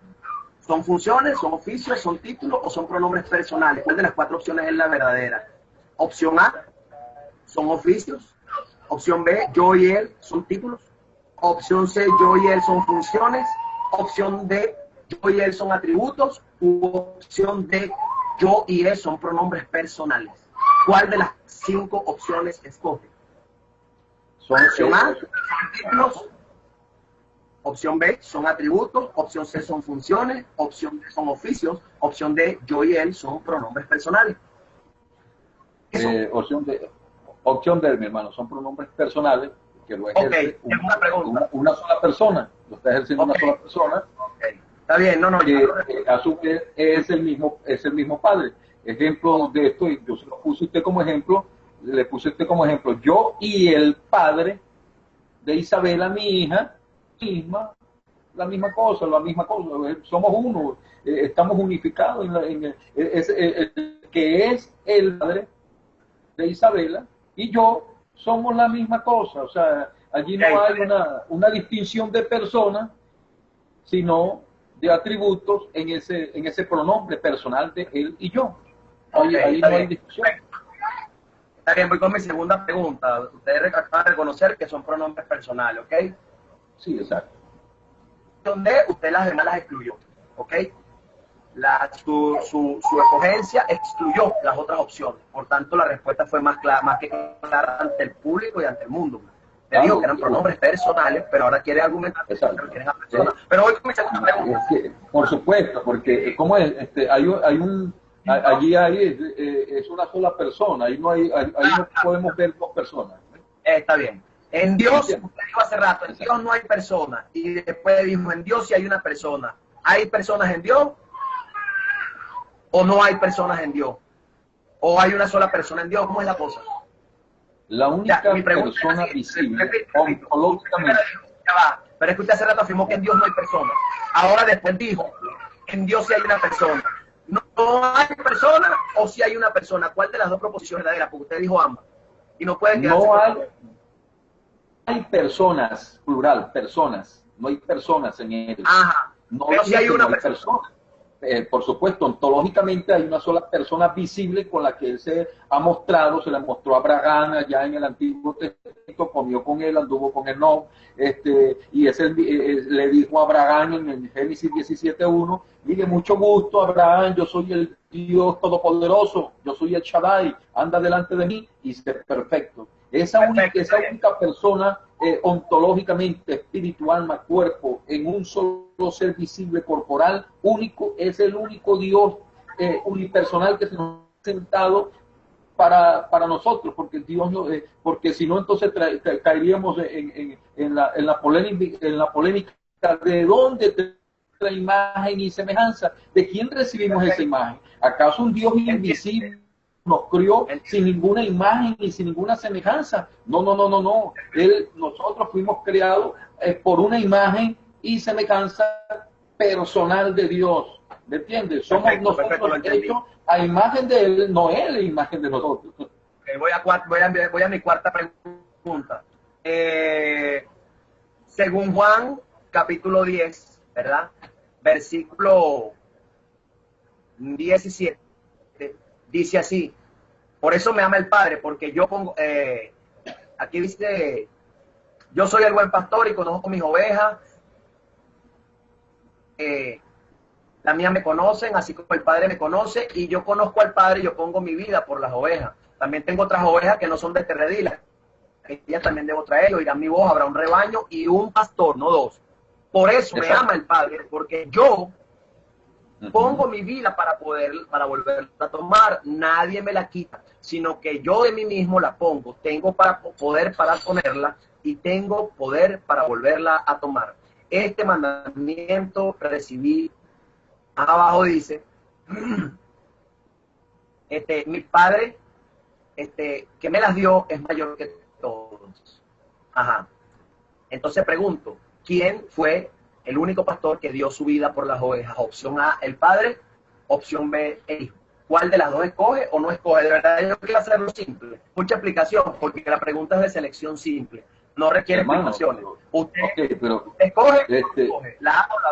¿Son funciones, son oficios, son títulos o son pronombres personales? ¿Cuál de las cuatro opciones es la verdadera? Opción A, son oficios. Opción B, yo y él son títulos. Opción C, yo y él son funciones. Opción D, yo y él son atributos. U opción D, yo y él son pronombres personales. ¿Cuál de las 5 opciones escoge? Opción A, son títulos. Opción B, son atributos. Opción C, son funciones. Opción D, son oficios. Opción D, yo y él son pronombres personales. Opción D, mi hermano, son pronombres personales que lo ejerce una sola persona. Lo está ejerciendo una sola persona. Está bien, a su vez es el mismo padre. Ejemplo de esto, y yo se lo puse a usted como ejemplo, le puse a usted como ejemplo, yo y el padre de Isabela, mi hija, la misma cosa, somos uno, estamos unificados que es el padre de Isabela y yo somos la misma cosa, o sea, allí no hay una distinción de personas, sino de atributos en ese pronombre personal de él y yo. Ahí no hay discusión. Está bien, voy con mi segunda pregunta. Ustedes acaban de reconocer que son pronombres personales, ¿ok? Sí, exacto. Donde usted las demás las excluyó, ¿ok? Su escogencia excluyó las otras opciones. Por tanto, la respuesta fue más que clara ante el público y ante el mundo. Te digo que eran pronombres personales, pero ahora quiere argumentar que quieren a personas. Pero voy con mi segunda pregunta. Por supuesto, porque ¿cómo es? Allí es una sola persona, ahí no podemos ver dos personas. Está bien. En Dios, usted dijo hace rato, en Dios no hay persona. Y después dijo, en Dios sí hay una persona. ¿Hay personas en Dios? ¿O no hay personas en Dios? ¿O hay una sola persona en Dios? ¿Cómo es la cosa? La única persona visible, ontológicamente. Pero es que usted hace rato afirmó que en Dios no hay persona. Ahora después dijo, en Dios sí hay una persona. ¿No hay persona o sí hay una persona? ¿Cuál de las dos proposiciones es verdadera? Porque usted dijo ambas. Y no pueden quedarse hay personas, plural, personas. No hay personas en él. Ajá. Pero sí hay una persona. Por supuesto, ontológicamente hay una sola persona visible con la que él se ha mostrado, se le mostró a Abraham allá en el Antiguo Testamento, comió con él, anduvo con él, y le dijo a Abraham en el Génesis 17:1, mire, mucho gusto Abraham, yo soy el Dios Todopoderoso, yo soy el Shaddai, anda delante de mí y sé perfecto. Esa única persona ontológicamente, espíritu, alma, cuerpo, en un solo ser visible corporal, único, es el único Dios unipersonal que se nos ha presentado para nosotros, porque Dios no, porque si no entonces caeríamos en la polémica de dónde la imagen y semejanza, de quién recibimos esa imagen. ¿Acaso un Dios invisible nos crió sin ninguna imagen y sin ninguna semejanza? No, no, no, no, no. Nosotros fuimos creados por una imagen y semejanza personal de Dios. ¿Me entiendes? Somos nosotros hechos a imagen de Él, no Él a imagen de nosotros. Voy a mi cuarta pregunta. Según Juan, capítulo 10, ¿verdad? Versículo 17, dice así: por eso me ama el Padre, porque yo pongo, aquí dice, yo soy el buen pastor y conozco mis ovejas, las mías me conocen, así como el Padre me conoce, y yo conozco al Padre y yo pongo mi vida por las ovejas. También tengo otras ovejas que no son de este redil, ellas también debo traer, oirán mi voz, habrá un rebaño y un pastor, no dos. Por eso me ama el Padre, porque yo pongo mi vida para volverla a tomar. Nadie me la quita, sino que yo de mí mismo la pongo. Tengo poder para ponerla y tengo poder para volverla a tomar. Este mandamiento recibí, abajo dice, mi Padre que me las dio es mayor que todos. Ajá. Entonces pregunto, ¿quién fue el único pastor que dio su vida por las ovejas? Opción A, el Padre. Opción B, el Hijo. ¿Cuál de las dos escoge o no escoge? De verdad, yo quiero hacerlo simple. Mucha explicación, porque la pregunta es de selección simple. No requiere explicaciones. Usted escoge, escoge la A o la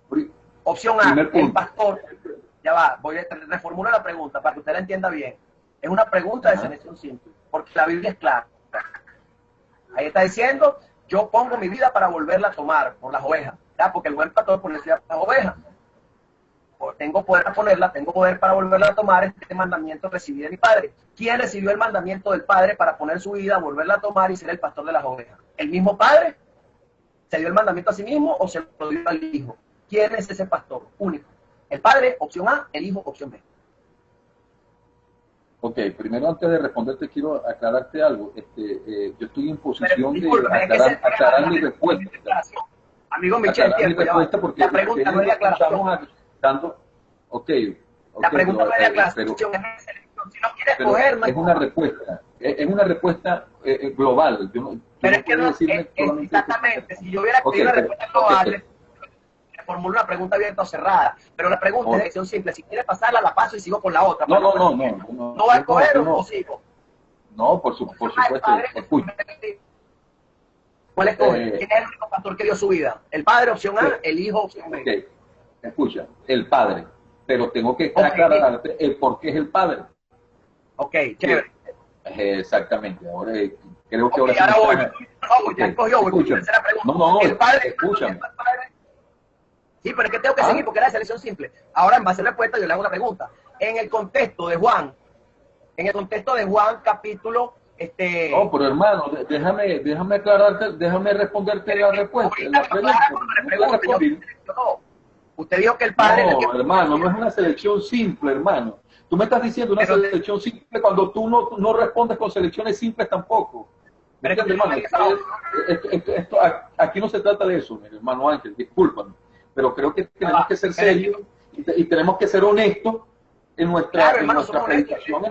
B. Opción A, el pastor. Ya va, voy a reformular la pregunta para que usted la entienda bien. Es una pregunta de selección simple, porque la Biblia es clara. Ahí está diciendo, yo pongo mi vida para volverla a tomar por las ovejas, ¿ya? Porque el buen pastor pone las ovejas. Tengo poder para ponerla, tengo poder para volverla a tomar. Este mandamiento recibí de mi Padre. ¿Quién recibió el mandamiento del Padre para poner su vida, volverla a tomar y ser el pastor de las ovejas? ¿El mismo Padre? ¿Se dio el mandamiento a sí mismo o se lo dio al Hijo? ¿Quién es ese pastor único? El Padre, opción A; el Hijo, opción B. Ok, primero antes de responderte quiero aclararte algo. Yo estoy en posición de aclarar mi respuesta. Amigo Michel, porque la pregunta no es de aclaración. La pregunta no es de aclaración, es selección. Si no quieres coger, no es una respuesta global. Pero es que no es exactamente. Si yo hubiera pedido una respuesta global, formulo una pregunta abierta o cerrada, pero la pregunta es de elección simple. Si quieres pasarla, la paso y sigo con la otra. ¿No va a escoger o sigo? No, por supuesto. ¿Cuál escoge? ¿Quién es el único pastor que dio su vida? ¿El Padre, opción A; el Hijo, opción B? Okay. Escucha, el Padre, pero tengo que aclararte el por qué es el Padre. Ok, chévere. Exactamente, ahora creo que ahora ya escogió, voy a hacer la pregunta. No, el Padre, escúchame. Sí, pero es que tengo que seguir porque era de selección simple. Ahora, en base a la respuesta, yo le hago una pregunta. En el contexto de Juan, capítulo, No, pero hermano, déjame aclararte, déjame responderte la respuesta. Usted dijo que el Padre... No, hermano, no es una selección simple, hermano. Tú me estás diciendo una selección simple cuando tú no respondes con selecciones simples tampoco. Pero hermano, aquí no se trata de eso, mi hermano Ángel, discúlpame. Pero creo que tenemos que ser serios y tenemos que ser honestos en nuestra predicación.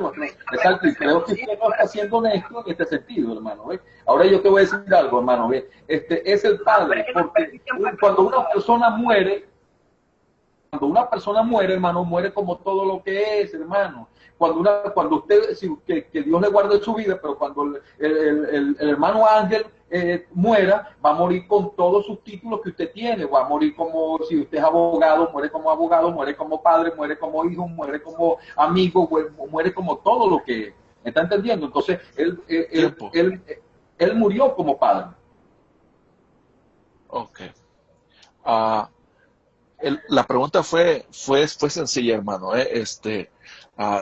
Exacto, y creo que usted no está siendo honesto en este sentido, hermano. ¿Ves? Ahora yo te voy a decir algo, hermano. ¿Ves? Es el Padre, porque cuando una persona muere, hermano, muere como todo lo que es, hermano. Cuando usted, que Dios le guarde su vida, pero cuando el hermano Ángel muera, va a morir con todos sus títulos que usted tiene, va a morir como, si usted es abogado, muere como padre, muere como hijo, muere como amigo, muere como todo lo que es. ¿Me está entendiendo? Entonces, él murió como padre. Ok. La pregunta fue sencilla, hermano.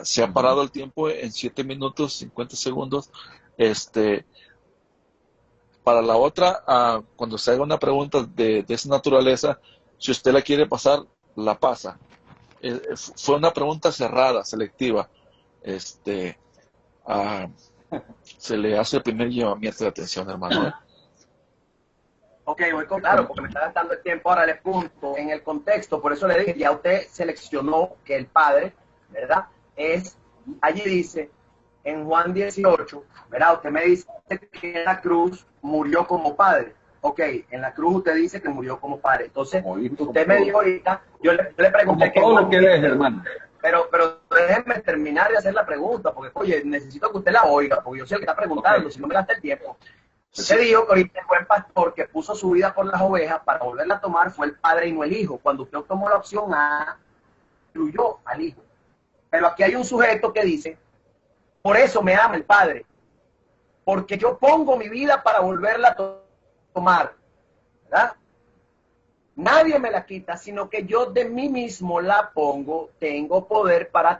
Se ha parado el tiempo en 7 minutos 50 segundos. Para la otra, cuando se haga una pregunta de esa naturaleza, si usted la quiere pasar, la pasa. Fue una pregunta cerrada, selectiva. ah, se le hace el primer llamamiento de atención, hermano. Ok, voy con claro, porque me está gastando el tiempo. Ahora le punto en el contexto, por eso le dije, ya usted seleccionó que el padre, ¿verdad? Allí dice, en Juan 18, ¿verdad? Usted me dice que en la cruz murió como padre. Ok, en la cruz usted dice que murió como padre. Entonces, usted me dijo ahorita, yo le pregunté que... todo lo que eres, hermano. Pero déjenme terminar de hacer la pregunta, porque, oye, necesito que usted la oiga, porque yo sé el que está preguntando, Okay. si no me gasta el tiempo. Usted dijo que ahorita el buen pastor que puso su vida por las ovejas para volverla a tomar fue el padre y no el hijo. Cuando usted tomó la opción A, incluyó al hijo. Pero aquí hay un sujeto que dice, por eso me ama el padre, porque yo pongo mi vida para volverla a tomar, ¿verdad? Nadie me la quita, sino que yo de mí mismo la pongo, tengo poder para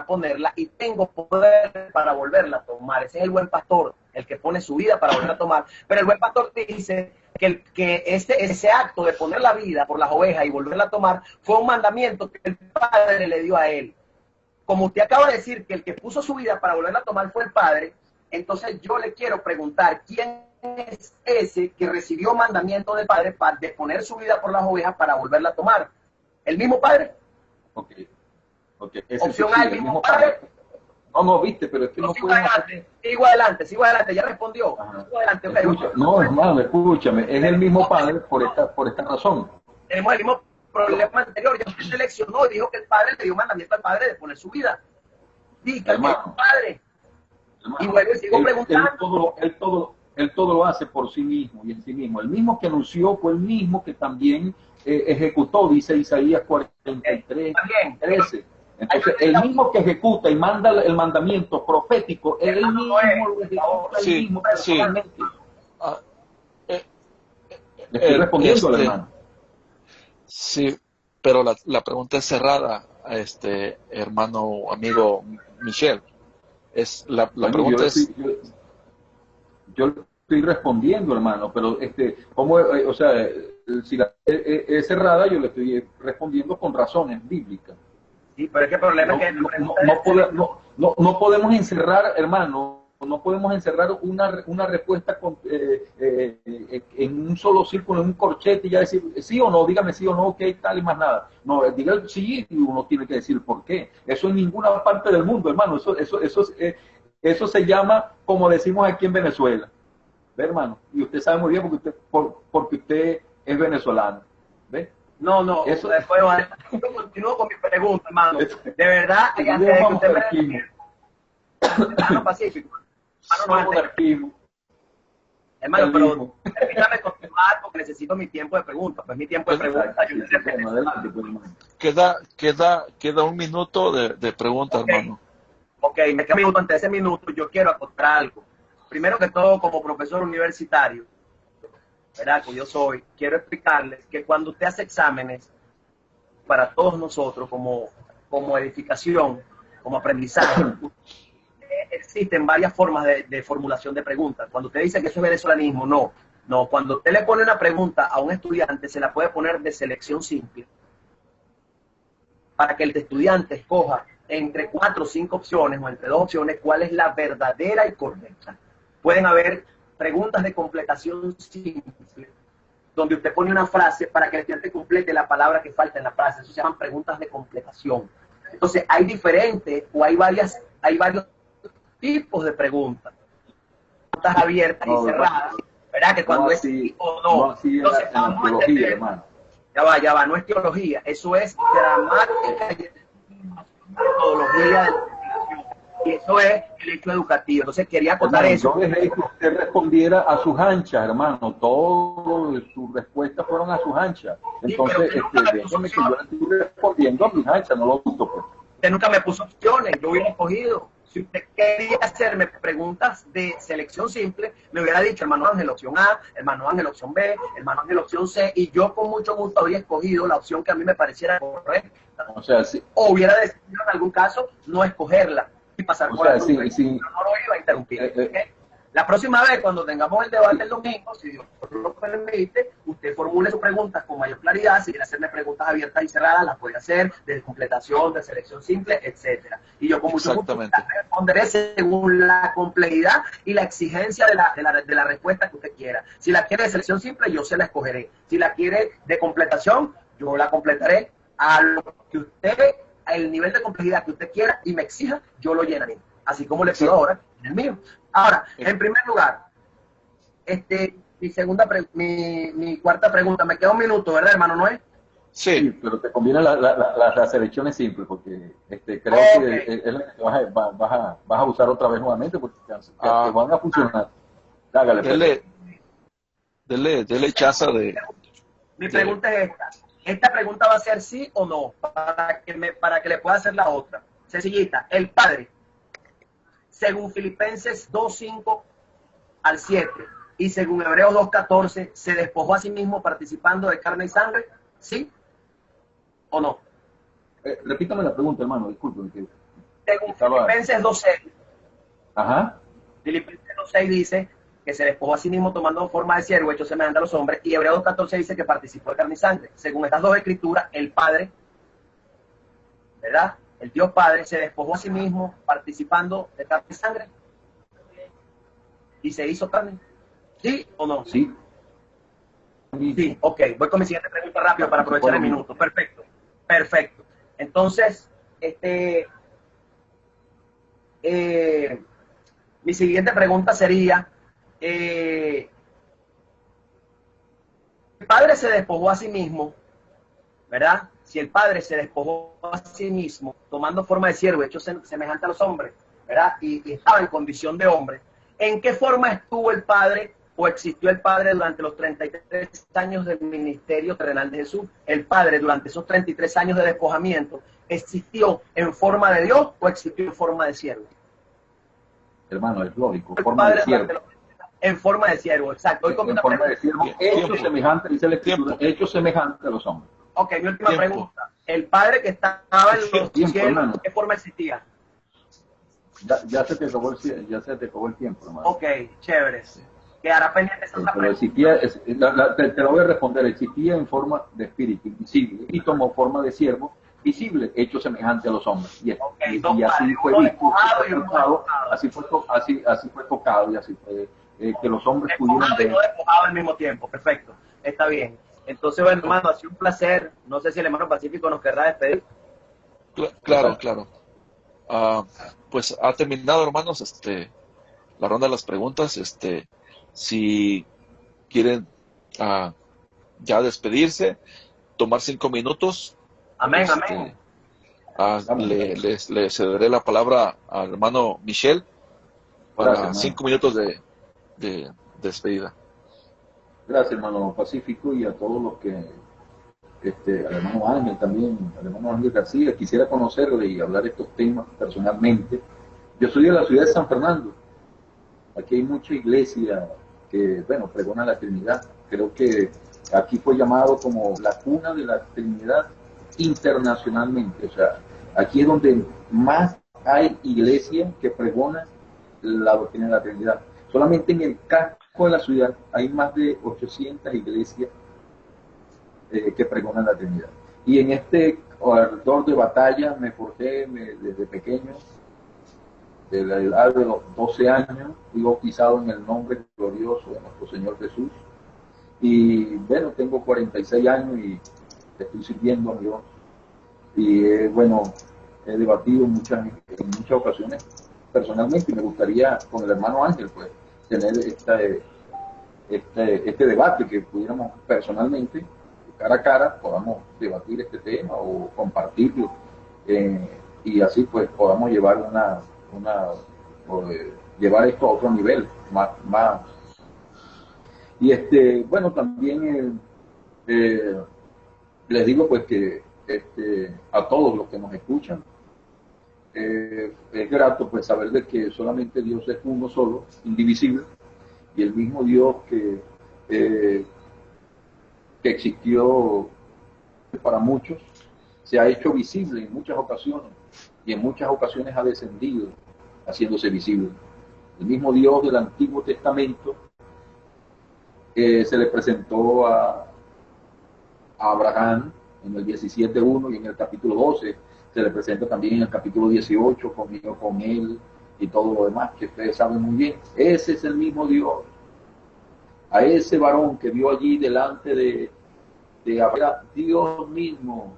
ponerla y tengo poder para volverla a tomar. Ese es el buen pastor, el que pone su vida para volverla a tomar. Pero el buen pastor dice que ese acto de poner la vida por las ovejas y volverla a tomar fue un mandamiento que el Padre le dio a él. Como usted acaba de decir que el que puso su vida para volverla a tomar fue el Padre, entonces yo le quiero preguntar, ¿quién es ese que recibió mandamiento del Padre de poner su vida por las ovejas para volverla a tomar? ¿El mismo Padre? Ok. Opción A, el mismo Padre. No, viste, pero es que no sigo adelante, ya respondió. Sigo adelante, okay. No, hermano, escúchame, es el mismo Padre por esta razón. Tenemos el mismo problema anterior, ya usted seleccionó y dijo que el Padre le dio mandamiento al Padre de poner su vida. Diga, el Padre. Hermano, y luego sigo preguntando. Él todo lo hace por sí mismo y en sí mismo. El mismo que anunció fue el mismo que también ejecutó, dice Isaías 43, 13. Entonces, el mismo que ejecuta y manda el mandamiento profético, él mismo lo ejecuta él mismo personalmente. Le estoy respondiendo al hermano. Sí, pero la pregunta es cerrada, hermano, amigo Michel. La pregunta es... Yo estoy respondiendo, hermano, pero ¿cómo? O sea, si es cerrada, yo le estoy respondiendo con razones bíblicas. Sí, pero es que el problema es que no podemos encerrar, hermano, no podemos encerrar una respuesta en un solo círculo, en un corchete y ya decir sí o no, dígame sí o no, ok, tal y más nada. No, diga sí y uno tiene que decir por qué. Eso en ninguna parte del mundo, hermano, eso se llama, como decimos aquí en Venezuela, ¿ve, hermano? Y usted sabe muy bien porque usted es venezolano, ¿ve? No, eso después yo continúo con mi pregunta, hermano. De verdad, antes de que usted me hermano Pacífico. Hermano, pero permítame continuar porque necesito mi tiempo de pregunta. Pues mi tiempo de pregunta. Queda un minuto de pregunta, okay, hermano. Ok, me queda un minuto. Ante ese minuto yo quiero acotar algo. Primero que todo, como profesor universitario, ¿verdad? Que yo soy, quiero explicarles que cuando usted hace exámenes, para todos nosotros, como edificación, como aprendizaje, existen varias formas de formulación de preguntas. Cuando usted dice que eso es venezolanismo, no. Cuando usted le pone una pregunta a un estudiante, se la puede poner de selección simple, para que el estudiante escoja entre 4 o 5 opciones, o entre 2 opciones, cuál es la verdadera y correcta. Pueden haber preguntas de completación simple, donde usted pone una frase para que el estudiante complete la palabra que falta en la frase. Eso se llaman preguntas de completación. Entonces, hay diferentes, o hay varios tipos de preguntas. Preguntas abiertas y cerradas, ¿verdad? Que cuando es sí o no. Entonces, vamos a entender, hermano. Ya va, no es teología, eso es gramática y metodología de y eso es el hecho educativo. Entonces quería acotar eso. Yo dejé que usted respondiera a sus anchas, hermano. Todas sus respuestas fueron a sus anchas. Entonces, déjeme que yo le estoy respondiendo a mis anchas, no lo dudo. Pues. Usted nunca me puso opciones, yo hubiera escogido. Si usted quería hacerme preguntas de selección simple, me hubiera dicho, hermano Ángel, opción A, hermano Ángel, opción B, hermano Ángel, opción C, y yo con mucho gusto habría escogido la opción que a mí me pareciera correcta. O sea, sí. O hubiera decidido en algún caso no escogerla y pasar por la sí. no lo iba a interrumpir. La próxima vez, cuando tengamos el debate el domingo, si Dios lo permite, usted formule sus preguntas con mayor claridad. Si quiere hacerme preguntas abiertas y cerradas, las puede hacer, de completación, de selección simple, etcétera. Y yo con mucho gusto responderé según la complejidad y la exigencia de la respuesta que usted quiera. Si la quiere de selección simple, yo se la escogeré. Si la quiere de completación, yo la completaré a lo que usted, el nivel de complejidad que usted quiera y me exija, yo lo llenaré. Así como le pido ahora en el mío. Ahora, en primer lugar, mi cuarta pregunta, me queda un minuto, ¿verdad, hermano Noé? Sí, pero te conviene las selecciones simples, porque creo que es la que vas a usar otra vez nuevamente, porque te van a funcionar. Hágale, dele chance de... Mi pregunta es esta. Esta pregunta va a ser sí o no, para que le pueda hacer la otra. Sencillita, el Padre, según Filipenses 2:5 al 7 y según Hebreos 2:14, ¿se despojó a sí mismo participando de carne y sangre? ¿Sí o no? Repítame la pregunta, hermano, disculpe. Según Filipenses 2:6. Ajá. Filipenses 2:6 dice que se despojó a sí mismo tomando forma de siervo, hecho semejante a los hombres, y Hebreos 2:14 dice que participó de carne y sangre. Según estas dos escrituras, el Padre, ¿verdad?, el Dios Padre se despojó a sí mismo participando de carne y sangre y se hizo carne. ¿Sí o no? Sí. Sí, ok. Voy con mi siguiente pregunta rápido para aprovechar el minuto. Perfecto. Perfecto. Entonces, mi siguiente pregunta sería, el Padre se despojó a sí mismo, ¿verdad? Si el Padre se despojó a sí mismo, tomando forma de siervo, hecho semejante a los hombres, ¿verdad? Y estaba en condición de hombre, ¿en qué forma estuvo el Padre o existió el Padre durante los 33 años del ministerio terrenal de Jesús? ¿El Padre durante esos 33 años de despojamiento existió en forma de Dios o existió en forma de siervo? Hermano, es lógico, forma de siervo. En forma de siervo, exacto. En forma de siervo, hecho semejante, dice la Escritura, hecho semejante a los hombres. Ok, mi última pregunta. El Padre que estaba en los cielos, ¿en qué forma existía? Ya se te acabó el tiempo, hermano. Ok, chévere. Quedará pendiente esa otra pero existía, te lo voy a responder, existía en forma de espíritu invisible y tomó forma de siervo visible, hecho semejante a los hombres. Y así fue visto, así fue tocado y así fue que los hombres pudieran ver. No despojado al mismo tiempo, perfecto, está bien. Entonces, bueno, hermano, ha sido un placer. No sé si el hermano Pacífico nos querrá despedir. Claro. Pues ha terminado, hermanos, la ronda de las preguntas. Si quieren ya despedirse, tomar 5 minutos. Amén, amén. Le cederé la palabra al hermano Michel para 5 minutos de despedida. Gracias, hermano Pacífico, y a todos los que, al hermano Ángel también, al hermano Ángel García, quisiera conocerle y hablar de estos temas personalmente. Yo soy de la ciudad de San Fernando. Aquí hay mucha iglesia que, bueno, pregona la Trinidad. Creo que aquí fue llamado como la cuna de la Trinidad internacionalmente. O sea, aquí es donde más hay iglesia que pregona la doctrina de la Trinidad. Solamente en el casco de la ciudad hay más de 800 iglesias que pregonan la Trinidad. Y en este ardor de batalla me forjé desde pequeño, de la edad de los 12 años, fui bautizado en el nombre glorioso de nuestro Señor Jesús. Y bueno, tengo 46 años y estoy sirviendo a Dios. Y bueno, he debatido en muchas ocasiones personalmente, y me gustaría con el hermano Ángel pues tener este debate, que pudiéramos personalmente, cara a cara, podamos debatir este tema o compartirlo, y así pues podamos llevar llevar esto a otro nivel más. Y bueno, también les digo pues que a todos los que nos escuchan, es grato pues saber de que solamente Dios es uno solo, indivisible, y el mismo Dios que existió para muchos se ha hecho visible en muchas ocasiones, y en muchas ocasiones ha descendido haciéndose visible. El mismo Dios del Antiguo Testamento se le presentó a Abraham en el 17:1 y en el capítulo 12 se le presenta también en el capítulo 18, conmigo, con él y todo lo demás que ustedes saben muy bien. Ese es el mismo Dios. A ese varón que vio allí delante de Abraham, Dios mismo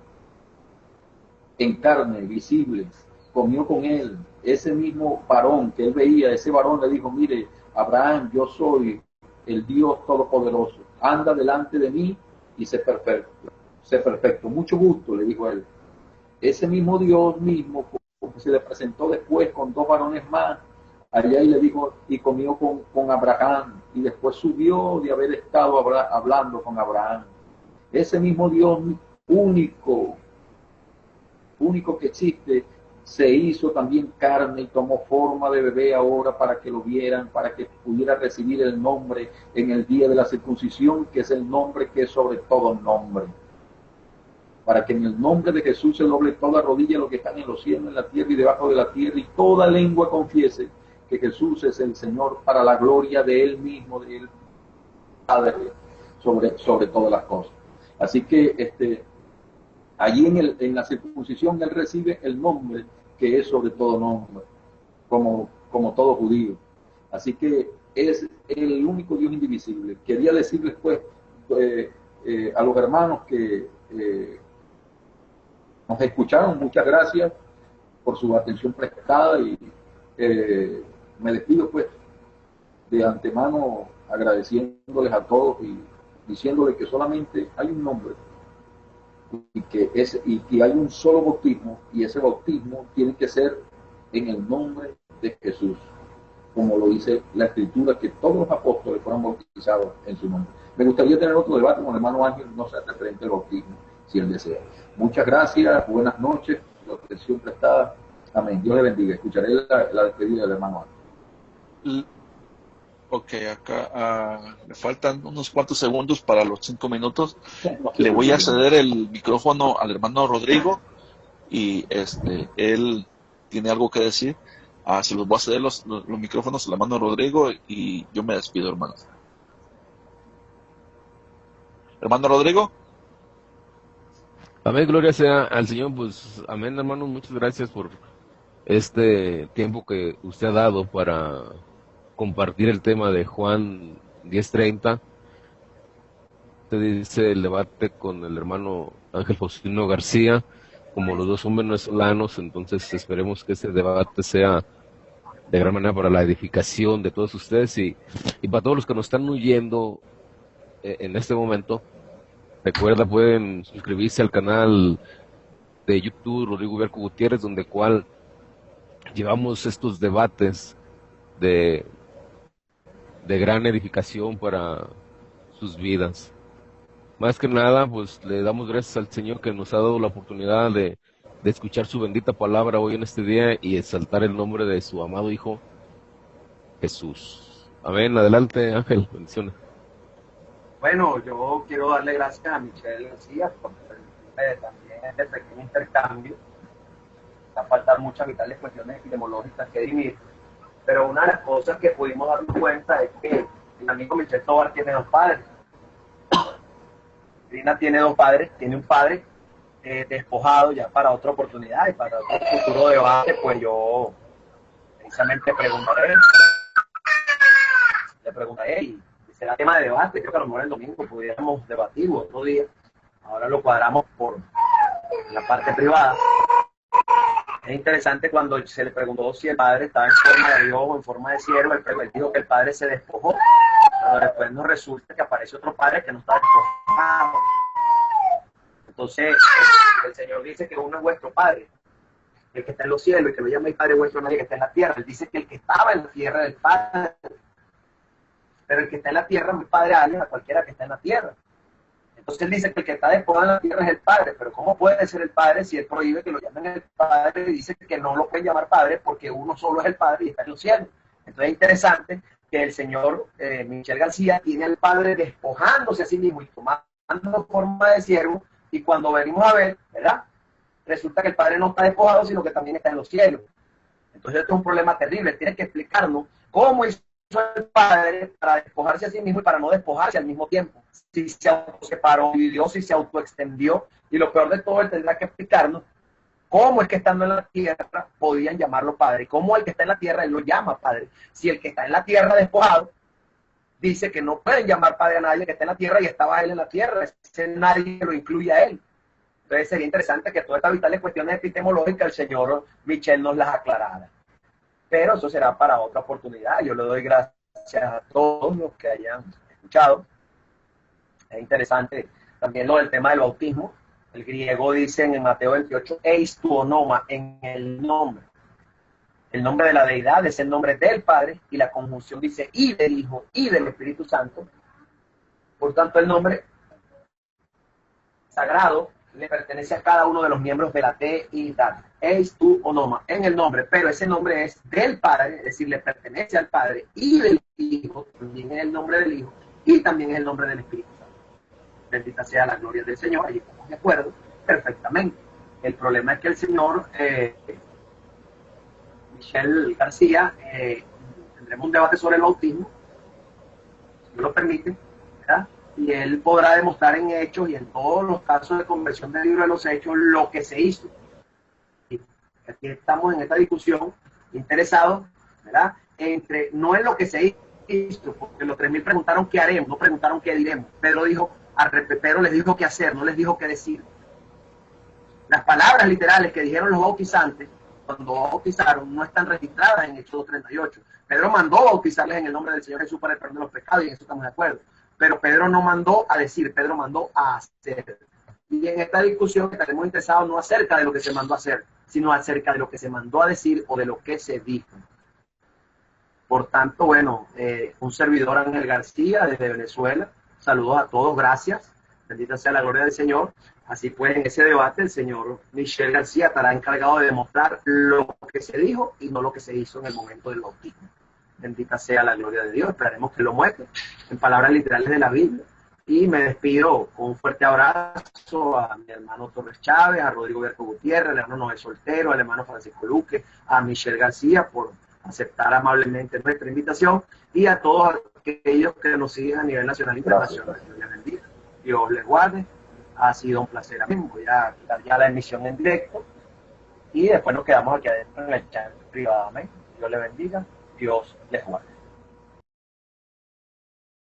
en carne, visible, comió con él. Ese mismo varón que él veía, ese varón le dijo, mire, Abraham, yo soy el Dios Todopoderoso, anda delante de mí y sé perfecto. Sé perfecto. Mucho gusto, le dijo él. Ese mismo Dios mismo, como se le presentó después con dos varones más, allá y le dijo, y comió con Abraham, y después subió de haber estado hablando con Abraham. Ese mismo Dios único que existe, se hizo también carne y tomó forma de bebé ahora para que lo vieran, para que pudiera recibir el nombre en el día de la circuncisión, que es el nombre que es sobre todo nombre. Para que en el nombre de Jesús se doble toda rodilla lo que están en los cielos, en la tierra y debajo de la tierra, y toda lengua confiese que Jesús es el Señor, para la gloria de Él mismo, de Él Padre, sobre todas las cosas. Así que allí en la circuncisión Él recibe el nombre que es sobre todo nombre, como todo judío. Así que es el único Dios indivisible. Quería decirles pues a los hermanos que nos escucharon, muchas gracias por su atención prestada y me despido pues de antemano agradeciéndoles a todos y diciéndoles que solamente hay un nombre y que hay un solo bautismo, y ese bautismo tiene que ser en el nombre de Jesús, como lo dice la Escritura, que todos los apóstoles fueron bautizados en su nombre. Me gustaría tener otro debate con el hermano Ángel, no sé, referente al bautismo, si él desea. Muchas gracias, buenas noches, la atención prestada. Amén. Dios le bendiga. Escucharé la despedida del hermano Ángel. Ok, acá me faltan unos cuantos segundos para los 5 minutos. Le voy a ceder el micrófono al hermano Rodrigo y él tiene algo que decir. Se los voy a ceder los micrófonos al hermano Rodrigo y yo me despido, hermanos. Hermano Rodrigo. Amén, gloria sea al Señor. Pues amén, hermanos, muchas gracias por este tiempo que usted ha dado para compartir el tema de Juan 10:30. Usted dice el debate con el hermano Ángel Faustino García, como los dos son venezolanos, entonces esperemos que ese debate sea de gran manera para la edificación de todos ustedes y para todos los que nos están oyendo en este momento. Recuerda, pueden suscribirse al canal de YouTube Rodrigo Berco Gutiérrez, donde cual llevamos estos debates de gran edificación para sus vidas. Más que nada, pues le damos gracias al Señor que nos ha dado la oportunidad de escuchar su bendita palabra hoy en este día y exaltar el nombre de su amado Hijo Jesús. Amén. Adelante, Ángel. Bendiciones. Bueno, yo quiero darle gracias a Michelle García por también este pequeño intercambio. Va a faltar muchas vitales cuestiones epidemiológicas que dirimir, pero una de las cosas que pudimos darnos cuenta es que el amigo Michel Tobar tiene dos padres. Trina tiene dos padres, tiene un padre despojado ya para otra oportunidad y para otro futuro debate, pues yo precisamente le preguntaré y será tema de debate. Creo que a lo mejor el domingo pudiéramos debatir otro día. Ahora lo cuadramos por la parte privada. Es interesante cuando se le preguntó si el padre estaba en forma de Dios o en forma de siervo, él dijo que el padre se despojó, pero después nos resulta que aparece otro padre que no está despojado. Entonces, el Señor dice que uno es vuestro padre, el que está en los cielos, y que lo llaméis padre vuestro, nadie que está en la tierra. Él dice que el que estaba en la tierra es el padre, pero el que está en la tierra no es padre a alguien, a cualquiera que está en la tierra. Entonces él dice que el que está despojado en la tierra es el padre, pero ¿cómo puede ser el padre si él prohíbe que lo llamen el padre y dice que no lo pueden llamar padre porque uno solo es el padre y está en los cielos? Entonces es interesante que el señor Michel García tiene al padre despojándose a sí mismo y tomando forma de siervo, y cuando venimos a ver, ¿verdad? Resulta que el padre no está despojado, sino que también está en los cielos. Entonces esto es un problema terrible. Tiene que explicarnos ¿Cómo hizo el padre para despojarse a sí mismo y para no despojarse al mismo tiempo? Si se autoseparó, dividió, si se autoextendió, y lo peor de todo, él tendrá que explicarnos cómo es que estando en la tierra podían llamarlo padre, cómo el que está en la tierra él lo llama padre. Si el que está en la tierra despojado dice que no pueden llamar padre a nadie que está en la tierra y estaba él en la tierra, ese nadie lo incluye a él. Entonces sería interesante que todas estas vitales cuestiones epistemológicas el señor Michel nos las aclarara. Pero eso será para otra oportunidad. Yo le doy gracias a todos los que hayan escuchado. Es interesante también lo del tema del bautismo. El griego dice en Mateo 28, eis tu onoma, en el nombre. El nombre de la deidad es el nombre del Padre, y la conjunción dice y del Hijo y del Espíritu Santo. Por tanto, el nombre sagrado le pertenece a cada uno de los miembros de la deidad. Eis tu onoma, en el nombre, pero ese nombre es del Padre, es decir, le pertenece al Padre y del Hijo, también es el nombre del Hijo y también es el nombre del Espíritu Santo. Bendita sea la gloria del Señor, ahí estamos de acuerdo perfectamente. El problema es que el señor Michel García, tendremos un debate sobre el bautismo, si Dios lo permite, ¿verdad? Y él podrá demostrar en hechos y en todos los casos de conversión del libro de los hechos lo que se hizo. Y aquí estamos en esta discusión interesados, ¿verdad? No en lo que se hizo, porque los 3.000 preguntaron qué haremos, no preguntaron qué diremos. Pedro les dijo qué hacer, no les dijo qué decir. Las palabras literales que dijeron los bautizantes cuando bautizaron no están registradas en Hechos 2:38. Pedro mandó bautizarles en el nombre del Señor Jesús para el perdón de los pecados, y en eso estamos de acuerdo. Pero Pedro no mandó a decir, Pedro mandó a hacer. Y en esta discusión estaremos interesados no acerca de lo que se mandó a hacer, sino acerca de lo que se mandó a decir o de lo que se dijo. Por tanto, bueno, un servidor, Ángel García, desde Venezuela. Saludos a todos, gracias. Bendita sea la gloria del Señor. Así pues, en ese debate, el señor Michel García estará encargado de demostrar lo que se dijo y no lo que se hizo en el momento del bautismo. Bendita sea la gloria de Dios. Esperaremos que lo muestre en palabras literales de la Biblia. Y me despido con un fuerte abrazo a mi hermano Torres Chávez, a Rodrigo Berco Gutiérrez, al hermano Noel Soltero, al hermano Francisco Luque, a Michel García por aceptar amablemente nuestra invitación, y a todos aquellos que nos siguen a nivel nacional e internacional. Dios les bendiga, Dios les guarde. Ha sido un placer a mí. Voy a quitar ya la emisión en directo y después nos quedamos aquí adentro en el chat privadamente. Dios les bendiga, Dios les guarde.